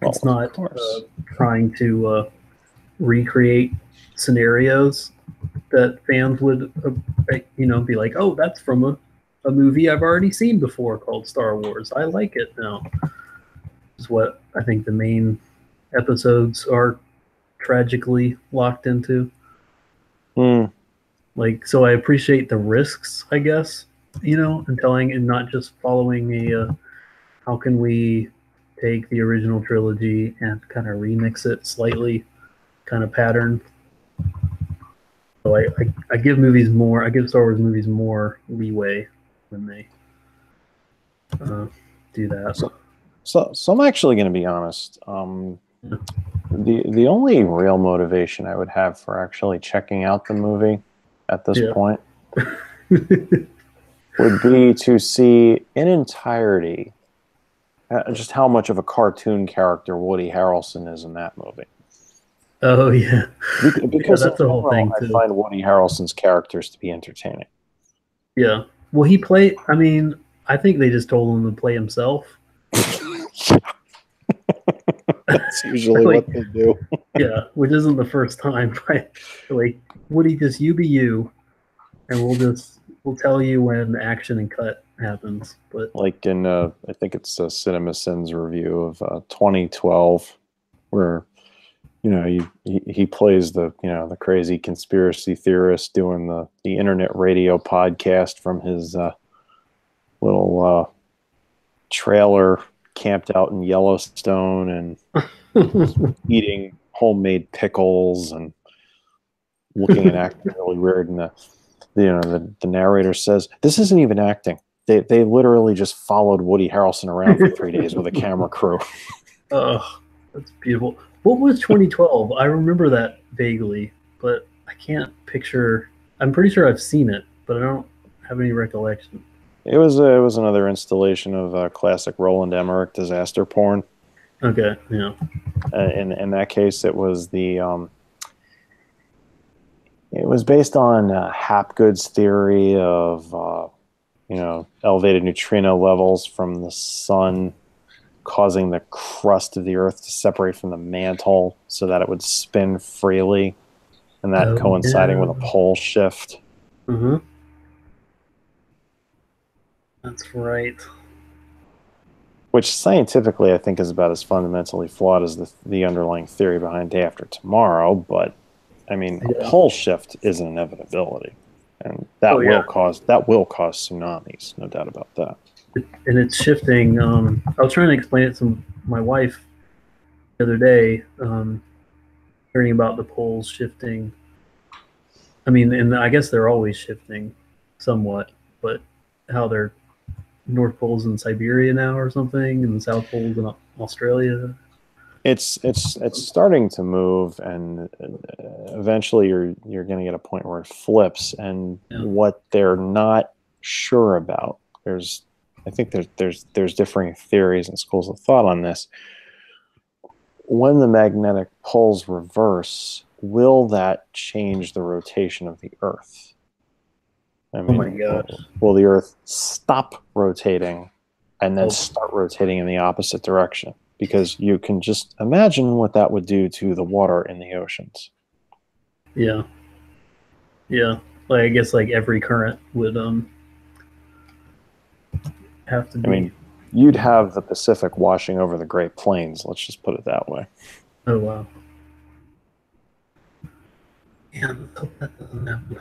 Well, it's of not course. trying to recreate scenarios that fans would, be like, oh, that's from a movie I've already seen before called Star Wars. I like it now. Is what I think the main episodes are tragically locked into. Hmm. Like, so I appreciate the risks, I guess, and telling and not just following how can we take the original trilogy and kind of remix it slightly kind of pattern. So I give I give Star Wars movies more leeway when they do that. So I'm actually going to be honest. The only real motivation I would have for actually checking out the movie at this point would be to see in entirety just how much of a cartoon character Woody Harrelson is in that movie. Oh yeah, because that's the whole thing I too. find Woody Harrelson's characters to be entertaining. Yeah, well, he played. I mean, I think they just told him to play himself. That's usually what they do. Yeah, which isn't the first time. Right? Like, Woody, just you be you, and we'll tell you when action and cut happens. But like in I think it's CinemaSins review of 2012, where he plays the the crazy conspiracy theorist doing the internet radio podcast from his little trailer camped out in Yellowstone and eating homemade pickles and looking and acting really weird. And the narrator says, "This isn't even acting. They literally just followed Woody Harrelson around for 3 days with a camera crew." Oh, that's beautiful. What was 2012? I remember that vaguely, but I can't picture. I'm pretty sure I've seen it, but I don't have any recollection. It was another installation of classic Roland Emmerich disaster porn. Okay, yeah. In that case, it was it was based on Hapgood's theory of elevated neutrino levels from the sun causing the crust of the Earth to separate from the mantle so that it would spin freely, and that coinciding with a pole shift. Mm-hmm. That's right. Which scientifically I think is about as fundamentally flawed as the underlying theory behind Day After Tomorrow, but I mean, a pole shift is an inevitability, and that will cause tsunamis, no doubt about that. And it's shifting. I was trying to explain it to my wife the other day, hearing about the poles shifting. I mean, and I guess they're always shifting somewhat, but how they're North Pole's in Siberia now or something, and the South Pole's in Australia. It's starting to move, and eventually you're going to get a point where it flips. And what they're not sure about, I think there's differing theories and schools of thought on this. When the magnetic poles reverse, will that change the rotation of the Earth? I mean, oh my gosh. Will the Earth stop rotating and then start rotating in the opposite direction? Because you can just imagine what that would do to the water in the oceans. Yeah. Yeah. Like, I guess like every current would have to be. I mean, you'd have the Pacific washing over the Great Plains. Let's just put it that way. Oh, wow. Yeah, let's hope that doesn't happen.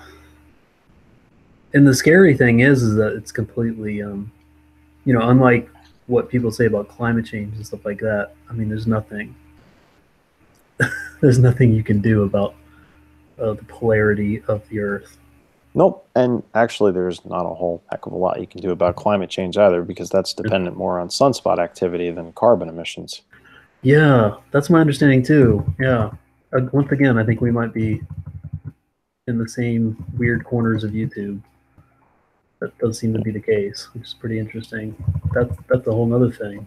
And the scary thing is that it's completely, unlike what people say about climate change and stuff like that. I mean, there's nothing you can do about the polarity of the Earth. Nope. And actually, there's not a whole heck of a lot you can do about climate change either, because that's dependent more on sunspot activity than carbon emissions. Yeah, that's my understanding too. Yeah. once again, I think we might be in the same weird corners of YouTube. That does seem to be the case, which is pretty interesting. That's a whole other thing.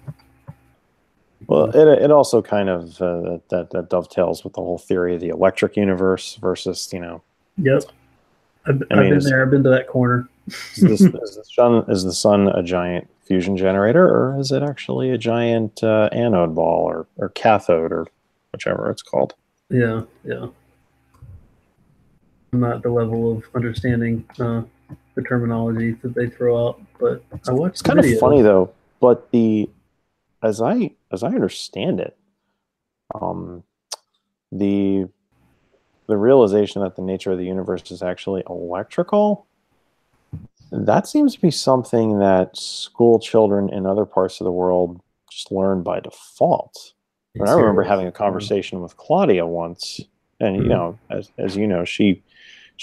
Well, it also kind of that dovetails with the whole theory of the electric universe versus, you know. Yep, I've been there. I've been to that corner. Is the sun a giant fusion generator, or is it actually a giant anode ball or cathode or whichever it's called? Yeah, yeah. I'm not at the level of understanding the terminology that they throw out, but I watched. It's kind of funny though. But as I understand it, the realization that the nature of the universe is actually electrical, that seems to be something that school children in other parts of the world just learn by default. But I remember having a conversation with Claudia once, and you know, as you know, she's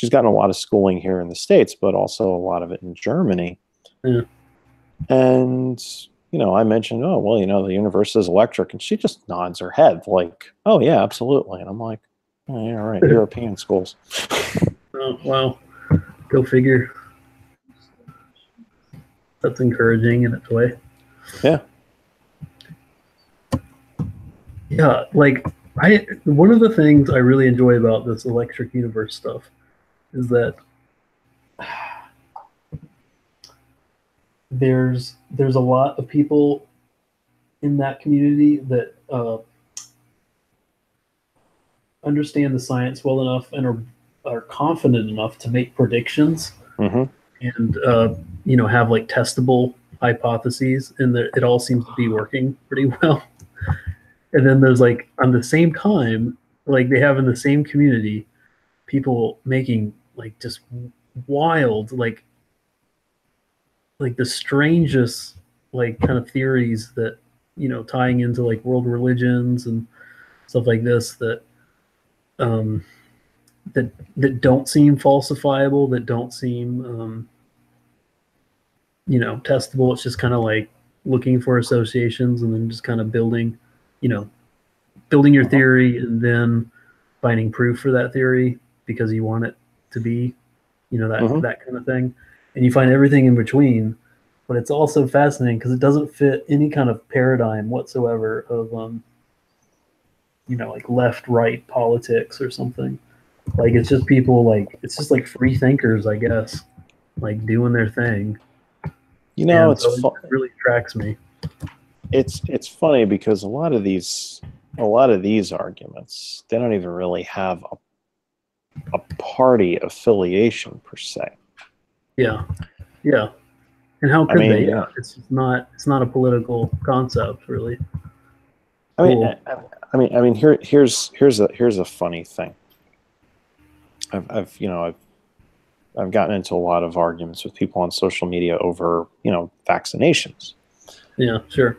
gotten a lot of schooling here in the States, but also a lot of it in Germany. Yeah. And you know, I mentioned, oh well, you know, the universe is electric, and she just nods her head like, oh yeah, absolutely. And I'm like, oh, yeah, right, European schools. Oh wow, go figure. That's encouraging in its way. Yeah. Yeah, like one of the things I really enjoy about this electric universe stuff is that there's a lot of people in that community that understand the science well enough and are confident enough to make predictions. Mm-hmm. And you know, have like testable hypotheses, and it all seems to be working pretty well. And then there's like, on the same time, like they have in the same community, people making like just wild, like the strangest, like kind of theories that, you know, tying into like world religions and stuff like this that that don't seem falsifiable, that don't seem you know, testable. It's just kind of like looking for associations and then just kind of building, you know, building your theory and then finding proof for that theory because you want it to be, you know, that kind of thing. And you find everything in between, but it's also fascinating because it doesn't fit any kind of paradigm whatsoever of, you know, like left right politics or something. Like it's just people, like it's just like free thinkers, I guess, like doing their thing. You know, it really attracts me. It's funny because a lot of these arguments, they don't even really have a party affiliation per se. Yeah, yeah. And how could they? Yeah, it's not a political concept, really. I mean, here's a funny thing. I've gotten into a lot of arguments with people on social media over, you know, vaccinations. Yeah, sure.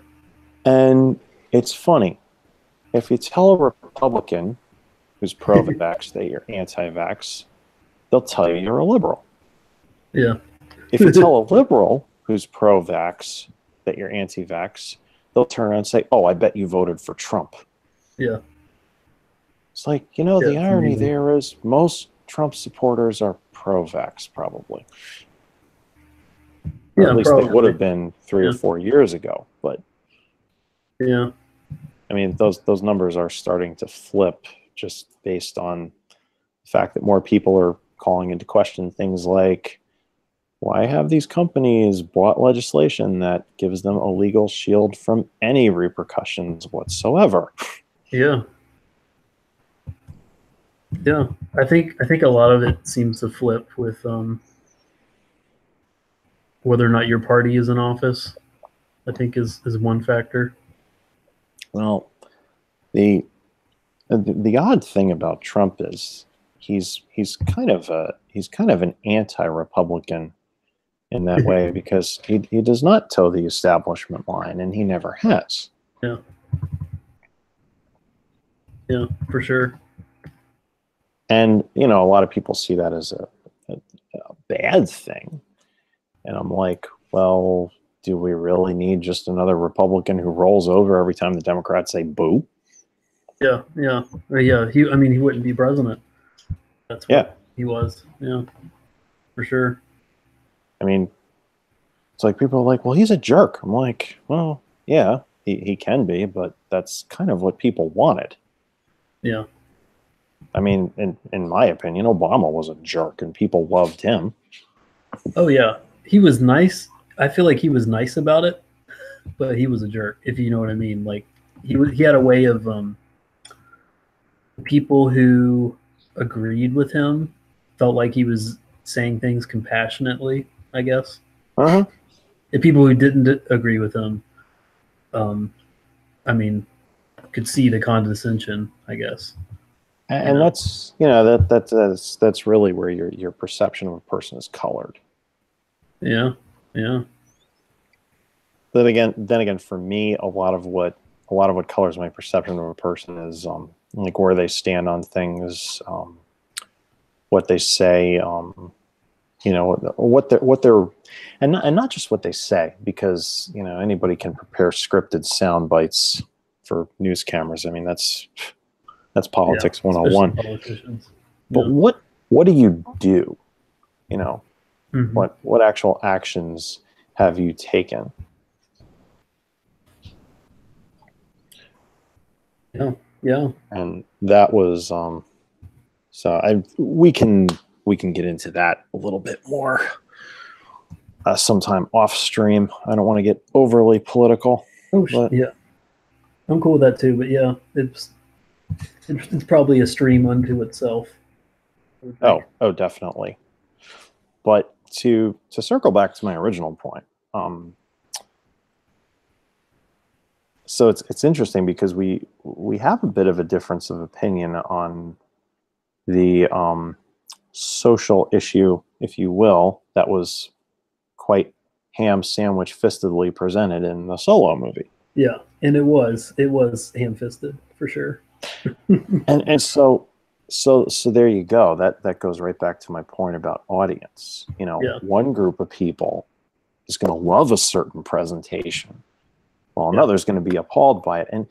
And it's funny. If you tell a Republican who's pro-vax that you're anti-vax, they'll tell you you're a liberal. Yeah. If you tell a liberal who's pro-vax that you're anti-vax, they'll turn around and say, oh, I bet you voted for Trump. Yeah. It's like, you know, the irony there is most Trump supporters are pro-vax, probably. Or at least they would have been 3 or 4 years ago. But yeah, I mean, those numbers are starting to flip just based on the fact that more people are calling into question things like, why have these companies bought legislation that gives them a legal shield from any repercussions whatsoever? Yeah. Yeah, I think a lot of it seems to flip with whether or not your party is in office. I think is one factor. Well, the odd thing about Trump is he's kind of an anti-Republican in that way because he does not toe the establishment line, and he never has. Yeah. Yeah, for sure. And, you know, a lot of people see that as a bad thing. And I'm like, well, do we really need just another Republican who rolls over every time the Democrats say boo? Yeah, yeah, yeah. I mean, he wouldn't be president. That's Yeah. what he was. Yeah, for sure. I mean, it's like people are like, well, he's a jerk. I'm like, well, yeah, he can be, but that's kind of what people wanted. Yeah. I mean, in my opinion, Obama was a jerk and people loved him. Oh yeah, he was nice. I feel like he was nice about it, but he was a jerk. If you know what I mean. Like he had a way of people who agreed with him felt like he was saying things compassionately. I guess. Uh-huh. And people who didn't agree with him, um, I mean, could see the condescension. I guess. You And know. that's that's really where your perception of a person is colored. Yeah. Yeah. Then again, for me, a lot of what colors my perception of a person is like where they stand on things, what they say, you know, what they're and not just what they say, because you know anybody can prepare scripted sound bites for news cameras. I mean that's Yeah. politics Especially 101. politicians. But Yeah. what do you do? You know, Mm-hmm. what actual actions have you taken? Yeah. Yeah. And that was so I we can get into that a little bit more sometime off stream. I don't want to get overly political, Oh, but yeah. I'm cool with that too. But yeah, it's probably a stream unto itself. I would think. oh definitely. But to circle back to my original point, so it's interesting because we have a bit of a difference of opinion on the social issue, if you will, that was quite ham sandwich fistedly presented in the Solo movie. Yeah, and it was ham fisted for sure. And so there you go. That goes right back to my point about audience. You know, Yeah. one group of people is going to love a certain presentation, while Yeah. another is going to be appalled by it. And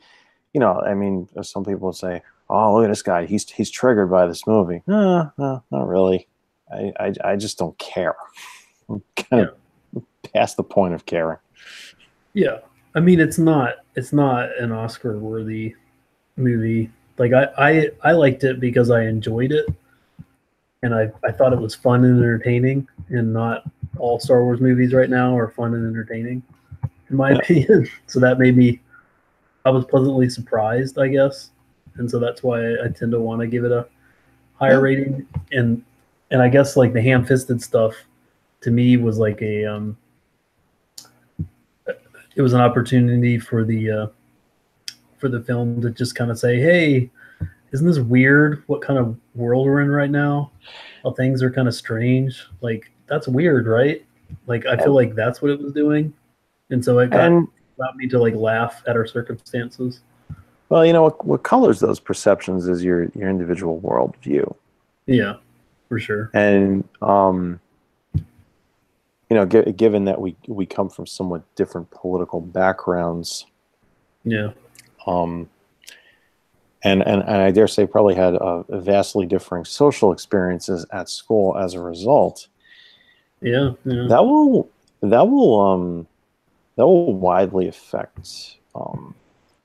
you know, I mean, some people would say, "Oh, look at this guy. He's triggered by this movie." No, not really. I just don't care. I'm kind Yeah. of past the point of caring. Yeah. I mean, it's not an Oscar worthy movie. Like I liked it because I enjoyed it, and I thought it was fun and entertaining, and not all Star Wars movies right now are fun and entertaining, in my Yeah. opinion. So that made me I was pleasantly surprised, I guess, and so that's why I tend to want to give it a higher Yeah. rating. And I guess like the ham-fisted stuff to me was like it was an opportunity for the film to just kind of say, hey, isn't this weird? What kind of world we're in right now? How things are kind of strange. Like that's weird, right? Like I feel like that's what it was doing, and so it And got me to like laugh at our circumstances. well, you know what colors those perceptions is your individual worldview. Yeah, for sure. And you know, given that we come from somewhat different political backgrounds, Yeah, um, and I dare say probably had vastly differing social experiences at school as a result. yeah, yeah, That will that will that will widely affect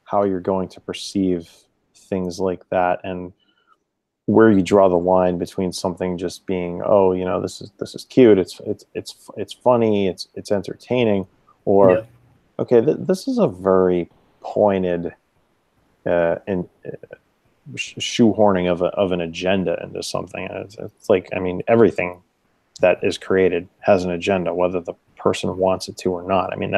how you're going to perceive things like that, and where you draw the line between something just being, oh, you know, this is cute, it's funny, it's entertaining, yeah, or okay, this is a very pointed and shoehorning of an agenda into something. It's like, I mean, everything that is created has an agenda, whether the person wants it to or not. I mean,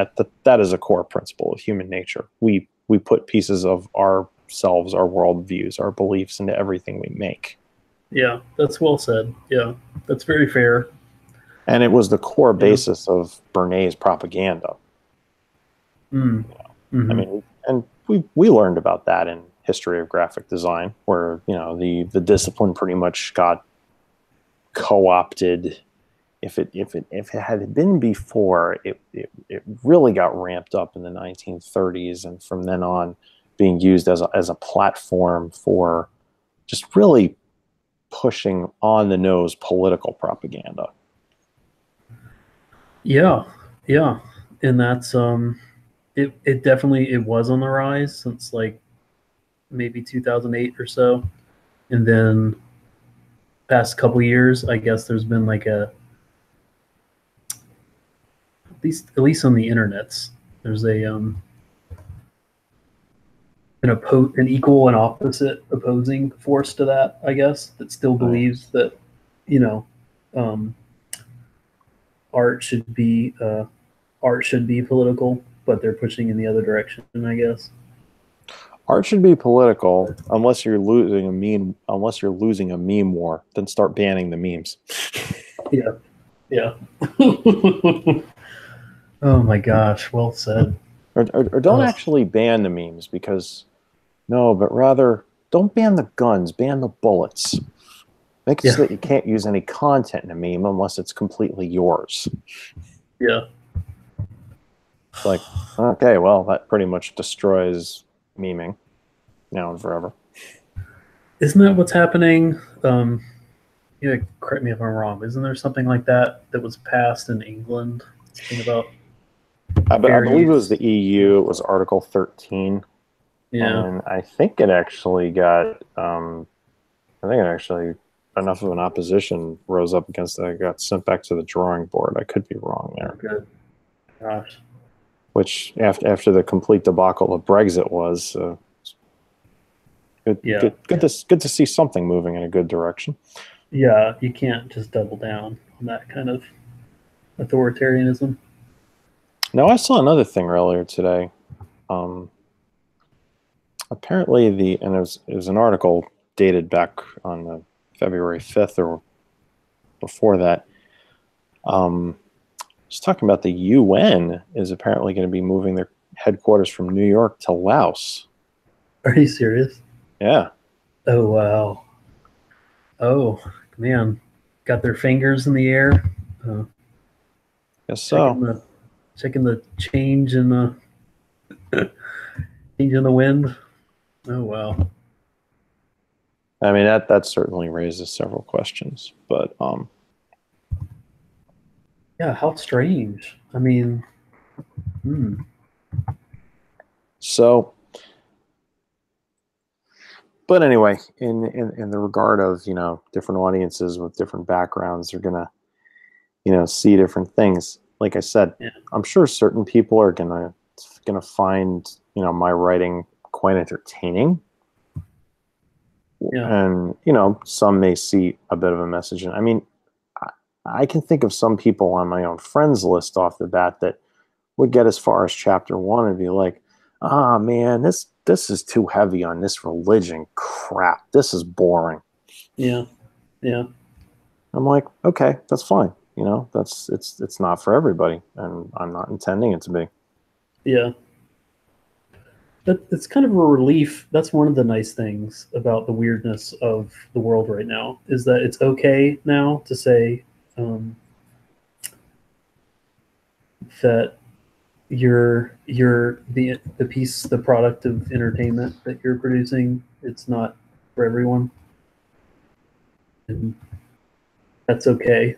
that is a core principle of human nature. We put pieces of ourselves, our worldviews, our beliefs into everything we make. yeah. That's well said. Yeah, that's very fair. And it was the core Yeah. basis of Bernays propaganda. Mm. I Mm-hmm. mean, and we learned about that in history of graphic design, where you know the discipline pretty much got co-opted. If it had been before, it really got ramped up in the 1930s, and from then on, being used as a platform for just really pushing on the nose political propaganda. Yeah, yeah, and that's it definitely it was on the rise since like maybe 2008 or so, and then past couple years, I guess there's been like at least on the internets, there's an equal and opposite opposing force to that, I guess, that still believes that, you know, um, art should be political, but they're pushing in the other direction, I guess. Art should be political unless you're losing a meme. Unless you're losing a meme war, then start banning the memes. Yeah, yeah. Oh my gosh, well said. Or don't actually ban the memes, because no, but rather don't ban the guns, ban the bullets. Make it so that you can't use any content in a meme unless it's completely yours. Yeah. It's like, okay, well, that pretty much destroys memeing now and forever. Isn't that what's happening? Yeah, correct me if I'm wrong. Isn't there something like that was passed in England? Something about I believe it was the EU. It was Article 13. Yeah. And I think it actually got, enough of an opposition rose up against it. It got sent back to the drawing board. I could be wrong there. Good. Gosh. Which, after the complete debacle of Brexit was, good to see something moving in a good direction. Yeah, you can't just double down on that kind of authoritarianism. Now, I saw another thing earlier today. Apparently, it was an article dated back on February 5th or before that. It's talking about the UN is apparently going to be moving their headquarters from New York to Laos. Are you serious? Yeah. Oh, wow. Oh, man. Got their fingers in the air. Guess so. Checking the change in the wind. Oh, wow. I mean, that certainly raises several questions, but yeah, how strange. I mean, So, but anyway, in the regard of, different audiences with different backgrounds are gonna, see different things. Like I said, I'm sure certain people are gonna find, my writing quite entertaining. Yeah. And, some may see a bit of a message. And I mean, I can think of some people on my own friends list off the bat that would get as far as chapter 1 and be like, ah, man, this is too heavy on this religion crap. This is boring. Yeah. Yeah. I'm like, okay, that's fine. It's not for everybody, and I'm not intending it to be. Yeah. It's kind of a relief. That's one of the nice things about the weirdness of the world right now, is that it's okay now to say that you're the piece, the product of entertainment that you're producing, it's not for everyone, and that's okay,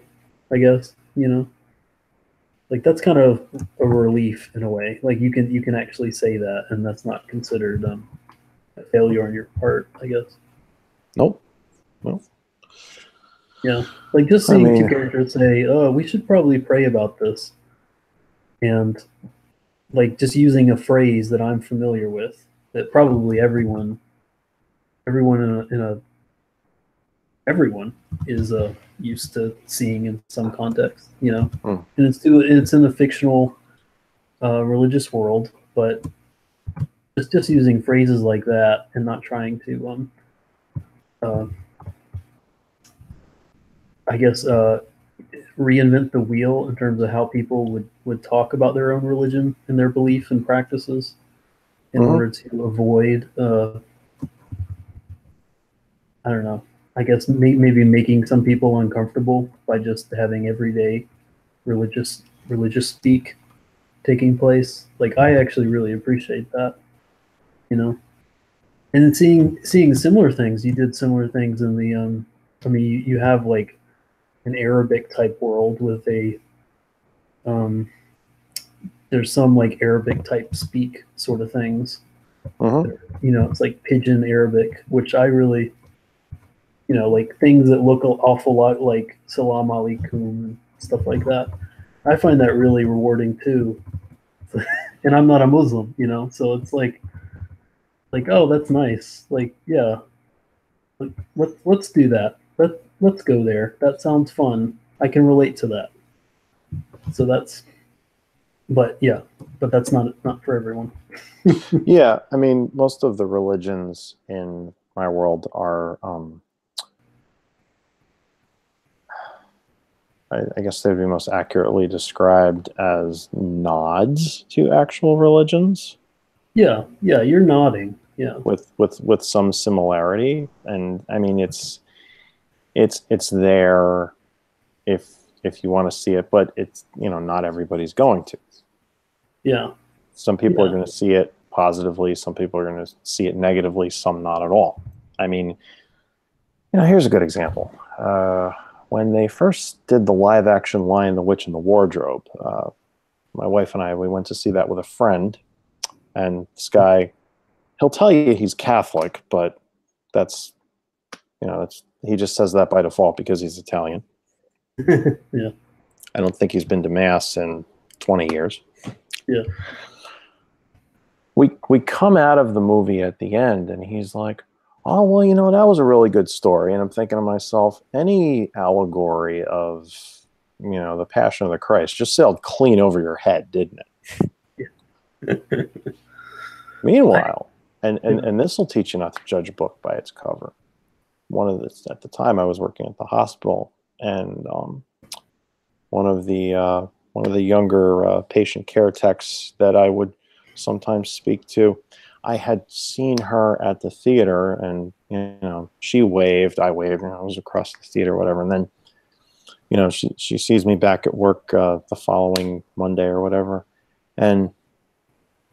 I guess. Like that's kind of a relief in a way. Like you can actually say that, and that's not considered a failure on your part, I guess. Nope. Yeah, like just seeing two characters say, "Oh, we should probably pray about this," and like just using a phrase that I'm familiar with, that probably everyone is used to seeing in some context, and it's in the fictional religious world, but just using phrases like that and not trying to I guess reinvent the wheel in terms of how people would talk about their own religion and their belief and practices in order to avoid I don't know, I guess maybe making some people uncomfortable by just having everyday religious speak taking place. Like I actually really appreciate that. you know. And seeing similar things, you did similar things in the I mean, you have like an Arabic type world with a um, there's some like Arabic type speak sort of things. Mm-hmm. You know, it's like Pidgin Arabic, which I really, you know, like things that look an awful lot like Salam Alaikum and stuff like that. I find that really rewarding too. And I'm not a Muslim, you know, so it's like oh, that's nice. Like yeah, like, let's do that. Let's go there. That sounds fun. I can relate to that. So that's, but yeah, but that's not for everyone. Yeah, I mean, most of the religions in my world are, I guess they'd be most accurately described as nods to actual religions. Yeah, yeah, you're nodding. Yeah, With some similarity, and I mean, it's there if you want to see it, but it's, you know, not everybody's going to. yeah, Some people are yeah. going to see it positively, some people are going to see it negatively, some not at all. I mean, you know, here's a good example. When they first did the live action Lion, the Witch, and the Wardrobe, my wife and I, we went to see that with a friend, and this guy, he'll tell you he's Catholic, but that's, you know, he just says that by default because he's Italian. Yeah, I don't think he's been to mass in 20 years. yeah. We come out of the movie at the end, and he's like, oh, well, you know, that was a really good story. And I'm thinking to myself, any allegory of, you know, the Passion of the Christ just sailed clean over your head, didn't it? Meanwhile, and this will teach you not to judge a book by its cover. At the time I was working at the hospital, and one of the younger patient care techs that I would sometimes speak to, I had seen her at the theater, and, you know, she waved, I waved, you know, I was across the theater, whatever. And then, you know, she sees me back at work the following Monday or whatever, and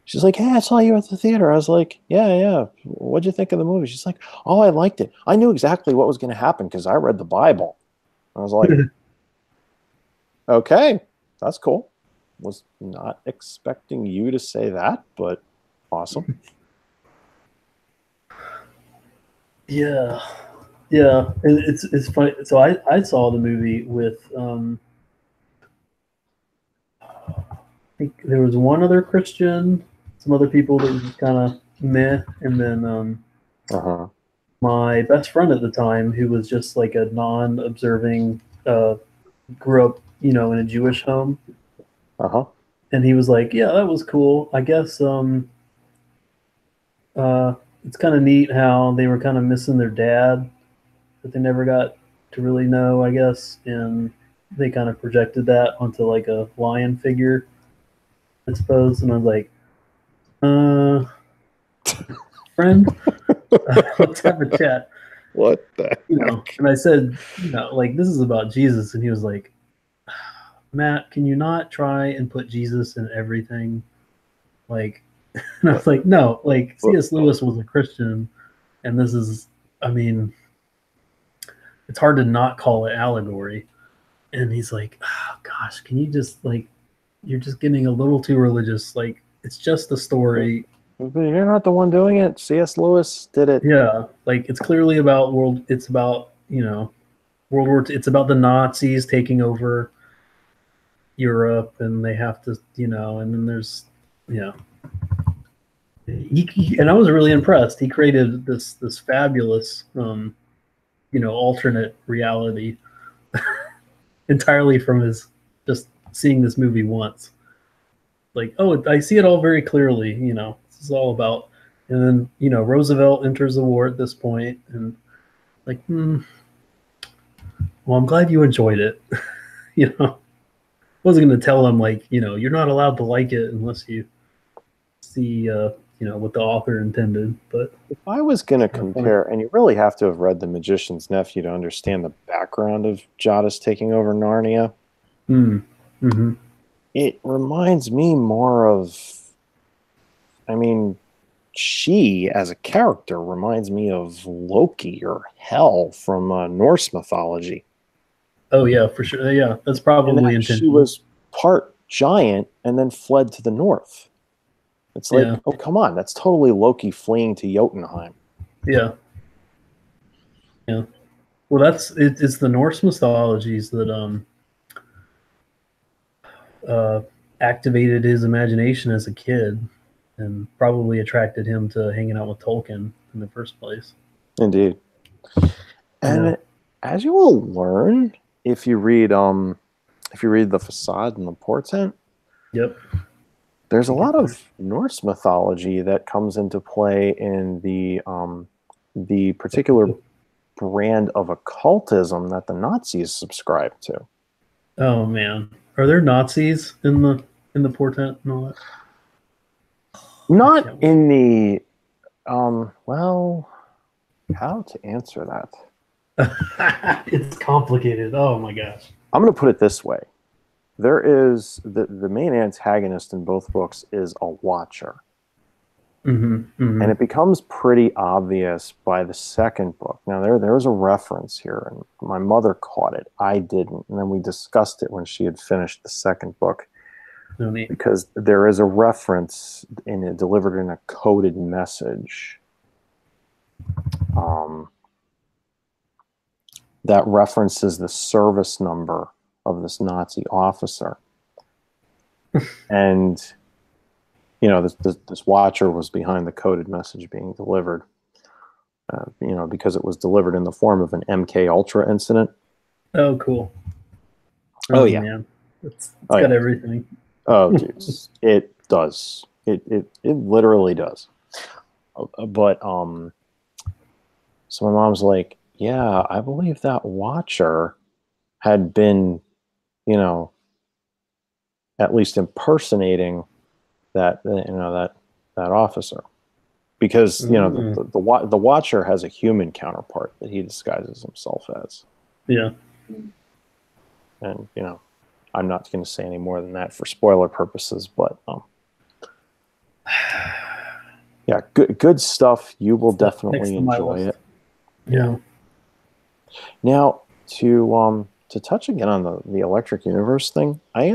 she's like, hey, I saw you at the theater. I was like, yeah. What'd you think of the movie? She's like, oh, I liked it. I knew exactly what was going to happen because I read the Bible. I was like, okay, that's cool. Was not expecting you to say that, but awesome. Yeah, yeah. It's funny. So I saw the movie with I think there was one other Christian, some other people that was just kind of meh, and then Uh-huh. my best friend at the time, who was just like a non-observing, grew up, you know, in a Jewish home, Uh-huh. and he was like, "Yeah, that was cool. I guess it's kind of neat how they were kind of missing their dad, that they never got to really know, I guess, and they kind of projected that onto like a lion figure, I suppose." And I was like, "Uh, friend, let's have a chat." What the You know, heck? and I said, you know, like this is about Jesus, and he was like, Matt, can you not try and put Jesus in everything? Like, and I was like, no, like C.S. Lewis was a Christian, and this is, I mean, it's hard to not call it allegory. And he's like, oh, gosh, can you just like, you're just getting a little too religious. Like, it's just a story. You're not the one doing it. C.S. Lewis did it. Yeah, like it's clearly about world. It's about, you know, World War II. It's about the Nazis taking over Europe, and they have to, you know, and then there's, yeah. And I was really impressed. He created this fabulous, you know, alternate reality entirely from his just seeing this movie once. Like, oh, I see it all very clearly. You know, this is all about. And then, you know, Roosevelt enters the war at this point, and like, well, I'm glad you enjoyed it. You know, I wasn't going to tell him like, you know, you're not allowed to like it unless you see, you know, what the author intended. But If I was going to compare, and you really have to have read The Magician's Nephew to understand the background of Jadis taking over Narnia. It reminds me more of, I mean, she, as a character, reminds me of Loki or Hel from Norse mythology. Oh yeah, for sure. Yeah, that's And probably that she intentional. was part giant and then fled to the north. It's like, Yeah. oh, come on. That's totally Loki fleeing to Jotunheim. Yeah. Yeah. Well, it's the Norse mythologies that uh, activated his imagination as a kid and probably attracted him to hanging out with Tolkien in the first place. Indeed. And Yeah. as you will learn if you read the facade and the portent, Yep. there's a lot of Norse mythology that comes into play in the particular brand of occultism that the Nazis subscribed to. Oh man, are there Nazis in the portent and all that? Not in the well, how to answer that? It's complicated. Oh my gosh. I'm going to put it this way. There is the main antagonist in both books is a watcher. Mm-hmm, mm-hmm. And it becomes pretty obvious by the second book. Now, there was a reference here, and my mother caught it. I didn't. And then we discussed it when she had finished the second book. No need. Because there is a reference delivered in a coded message. That references the service number of this Nazi officer. And you know, this watcher was behind the coded message being delivered, you know, because it was delivered in the form of an MK Ultra incident. Oh, cool. Oh yeah, man, it's got everything. Oh, dude, it does. It literally does. But so my mom's like, yeah, I believe that watcher had been, you know, at least impersonating that that officer, because you know the watcher has a human counterpart that he disguises himself as. Yeah. And you know, I'm not going to say any more than that for spoiler purposes, but yeah, good stuff. You will definitely enjoy it. Yeah. Now to touch again on the electric universe thing, I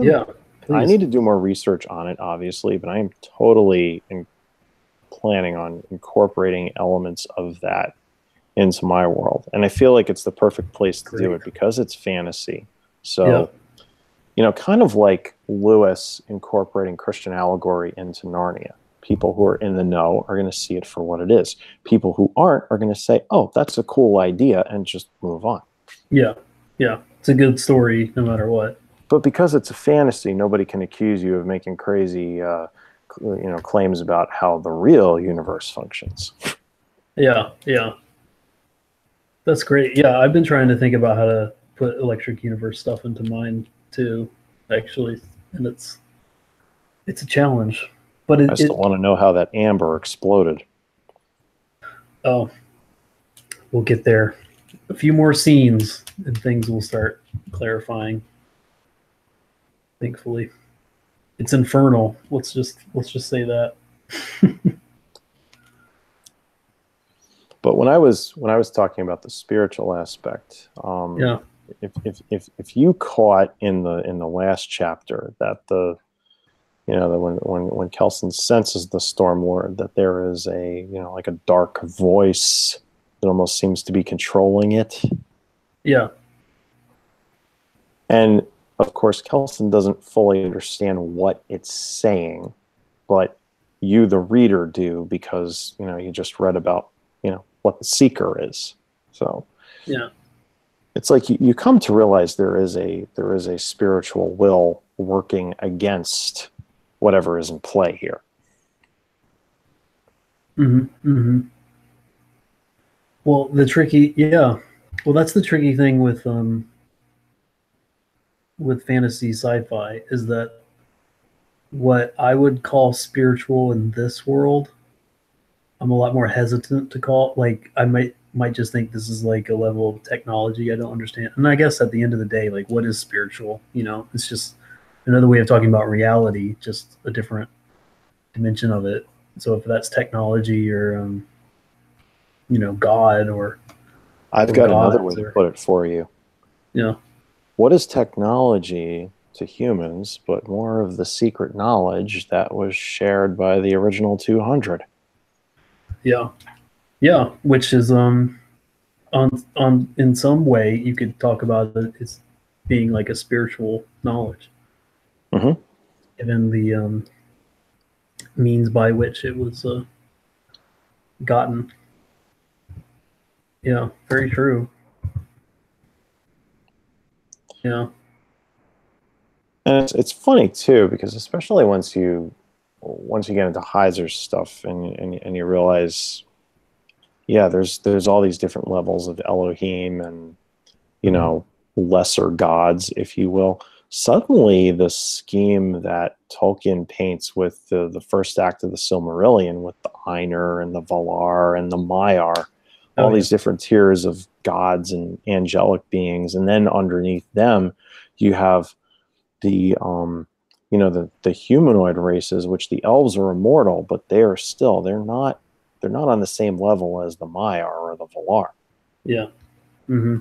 need to do more research on it, obviously, but I am totally planning on incorporating elements of that into my world. And I feel like it's the perfect place to do it because it's fantasy. So, you know, kind of like Lewis incorporating Christian allegory into Narnia. People who are in the know are going to see it for what it is. People who aren't are going to say, oh, that's a cool idea, and just move on. Yeah. Yeah. It's a good story no matter what. But because it's a fantasy, nobody can accuse you of making crazy, claims about how the real universe functions. Yeah, yeah, that's great. Yeah, I've been trying to think about how to put electric universe stuff into mine too, actually, and it's a challenge. But I still want to know how that amber exploded. Oh, we'll get there. A few more scenes, and things will start clarifying. Thankfully, it's infernal. Let's just say that. But when I was talking about the spiritual aspect, if you caught in the last chapter that when Kelson senses the Storm Lord, that there is like a dark voice that almost seems to be controlling it. Yeah. And of course, Kelson doesn't fully understand what it's saying, but you, the reader, do, because you just read about what the seeker is. So yeah, it's like you come to realize there is a spiritual will working against whatever is in play here. Mm-hmm. Mm-hmm. Well, that's the tricky thing with fantasy sci-fi is that what I would call spiritual in this world, I'm a lot more hesitant to call. Like, I might just think this is like a level of technology I don't understand. And I guess at the end of the day, like, what is spiritual? It's just another way of talking about reality, just a different dimension of it. So if that's technology or God I've or got another way gods to or put it for you. What is technology to humans, but more of the secret knowledge that was shared by the original 200? Yeah, which is on in some way you could talk about it as being like a spiritual knowledge, Mm-hmm. given the means by which it was gotten. Yeah, very true. Yeah. And it's funny too, because especially once you get into Heiser's stuff and you realize, yeah, there's all these different levels of Elohim and lesser gods, if you will. Suddenly, the scheme that Tolkien paints with the first act of the Silmarillion, with the Ainur and the Valar and the Maiar, all these different tiers of gods and angelic beings, and then underneath them, you have the the humanoid races, which the elves are immortal, but they're not on the same level as the Maiar or the Valar. Yeah. Mm-hmm.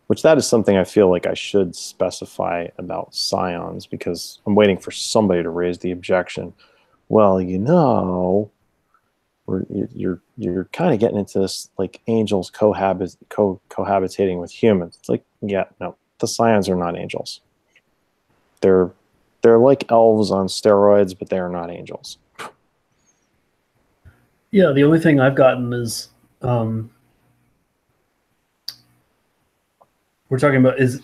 Which that is something I feel like I should specify about scions, because I'm waiting for somebody to raise the objection. Well, you're kind of getting into this like angels cohabitating with humans. It's like, yeah, no, the scions are not angels. They're like elves on steroids, but they are not angels. Yeah, the only thing I've gotten is we're talking about is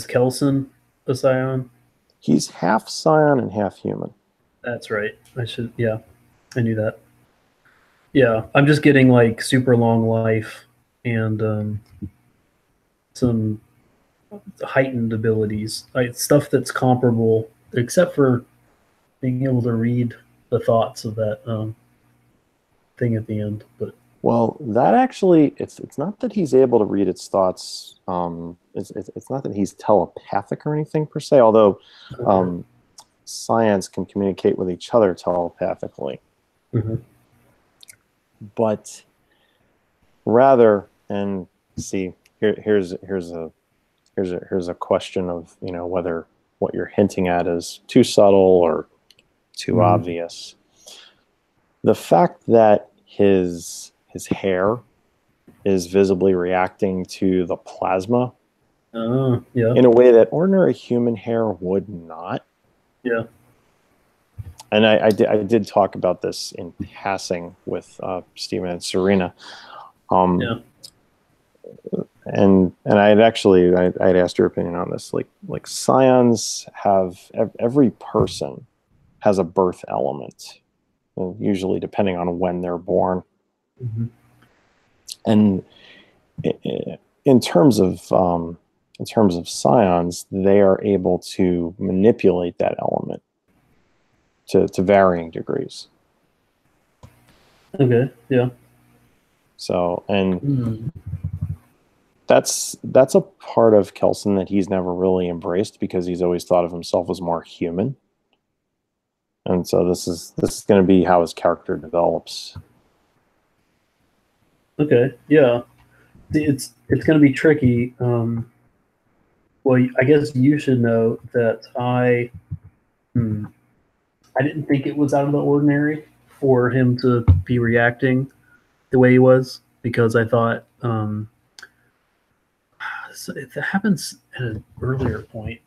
Kelson a scion? He's half scion and half human. That's right. I knew that. Yeah, I'm just getting like super long life and some heightened abilities, stuff that's comparable, except for being able to read the thoughts of that thing at the end. But well, that actually, it's not that he's able to read its thoughts. It's not that he's telepathic or anything per se, although science can communicate with each other telepathically. Mm-hmm. But rather, and see, here's a question of whether what you're hinting at is too subtle or too obvious. The fact that his hair is visibly reacting to the plasma in a way that ordinary human hair would not. Yeah. And I did talk about this in passing with Stephen and Serena. And I'd asked your opinion on this. Like scions have, every person has a birth element, usually depending on when they're born. Mm-hmm. And in terms of scions, they are able to manipulate that element to varying degrees. Okay. Yeah. So, and that's a part of Kelson that he's never really embraced, because he's always thought of himself as more human. And so this is going to be how his character develops. Okay. Yeah. It's going to be tricky. Well, I guess you should know that I didn't think it was out of the ordinary for him to be reacting the way he was, because I thought it happens at an earlier point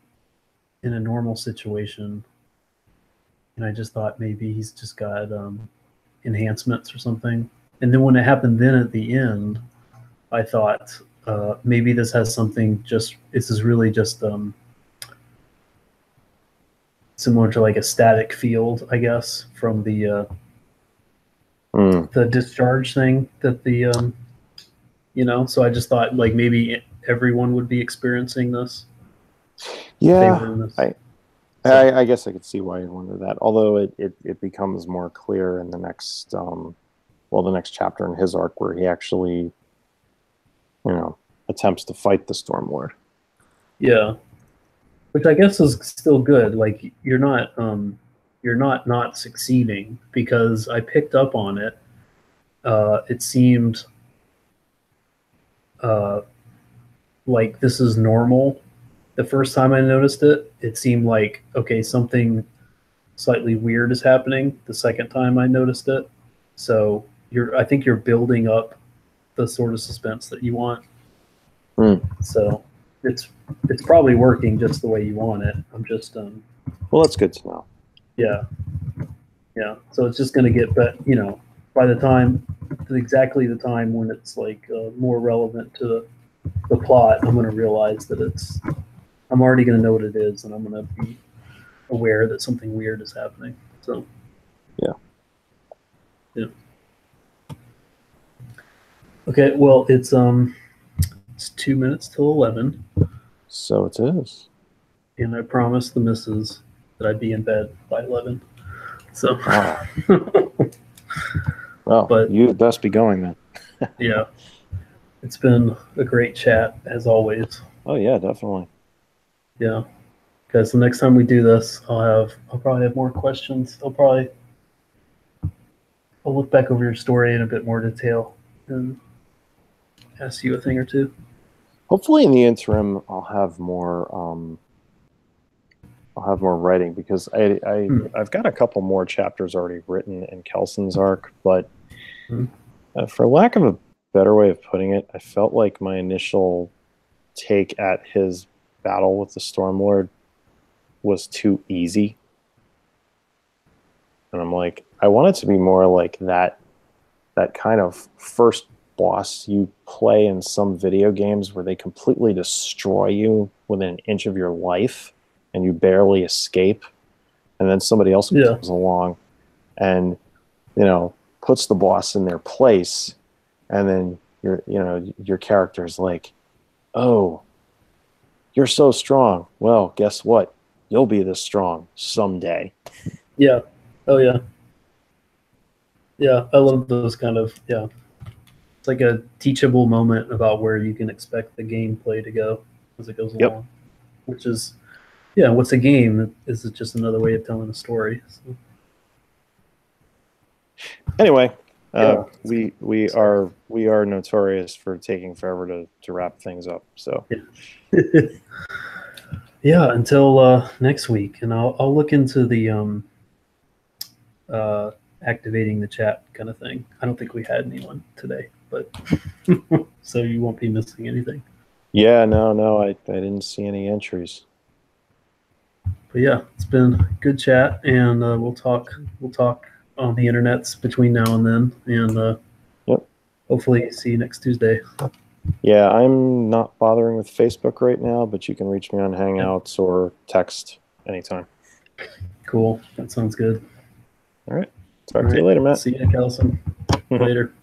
in a normal situation, and I just thought maybe he's just got enhancements or something. And then when it happened then at the end, I thought maybe this has something. This is really just similar to like a static field, I guess, from the discharge thing that the So I just thought like maybe everyone would be experiencing this. Yeah, I guess I could see why you wonder that. Although it becomes more clear in the next the next chapter in his arc, where he actually attempts to fight the Stormlord. Yeah, which I guess is still good. Like you're not you're not succeeding, because I picked up on it. It seemed like this is normal. The first time I noticed it, it seemed like, okay, something slightly weird is happening. The second time I noticed it, so I think you're building up the sort of suspense that you want. So it's probably working just the way you want it. I'm just well, that's good to know. Yeah. So it's just going to get, but by the time, exactly the time when it's like more relevant to the plot, I'm going to realize that I'm already going to know what it is, and I'm going to be aware that something weird is happening. So yeah. Okay, well, it's 2 minutes till 11. So it is. And I promised the missus that I'd be in bed by 11. So. Wow. Well, but you best be going then. Yeah. It's been a great chat, as always. Oh yeah, definitely. Yeah. Because the next time we do this, I'll probably have more questions. I'll look back over your story in a bit more detail and ask you a thing or two. Hopefully, in the interim, I'll have more writing, because I've got a couple more chapters already written in Kelson's arc, but for lack of a better way of putting it, I felt like my initial take at his battle with the Stormlord was too easy. And I'm like, I want it to be more like that kind of first boss you play in some video games where they completely destroy you within an inch of your life and you barely escape. And then somebody else comes along and, puts the boss in their place. And then your character's like, oh, you're so strong. Well, guess what? You'll be this strong someday. Yeah. Oh, yeah. Yeah, I love those kind of, It's like a teachable moment about where you can expect the gameplay to go as it goes along. Which is, what's a game? Is it just another way of telling a story? So. Anyway, we are notorious for taking forever to wrap things up. So yeah, until next week, and I'll look into the activating the chat kind of thing. I don't think we had anyone today, but so you won't be missing anything. Yeah, no, I didn't see any entries. But yeah, it's been a good chat, and we'll talk on the internets between now and then, and hopefully see you next Tuesday. Yeah, I'm not bothering with Facebook right now, but you can reach me on Hangouts or text anytime. Cool. That sounds good. All right. Talk to you later, Matt. See you, Kelson. Later.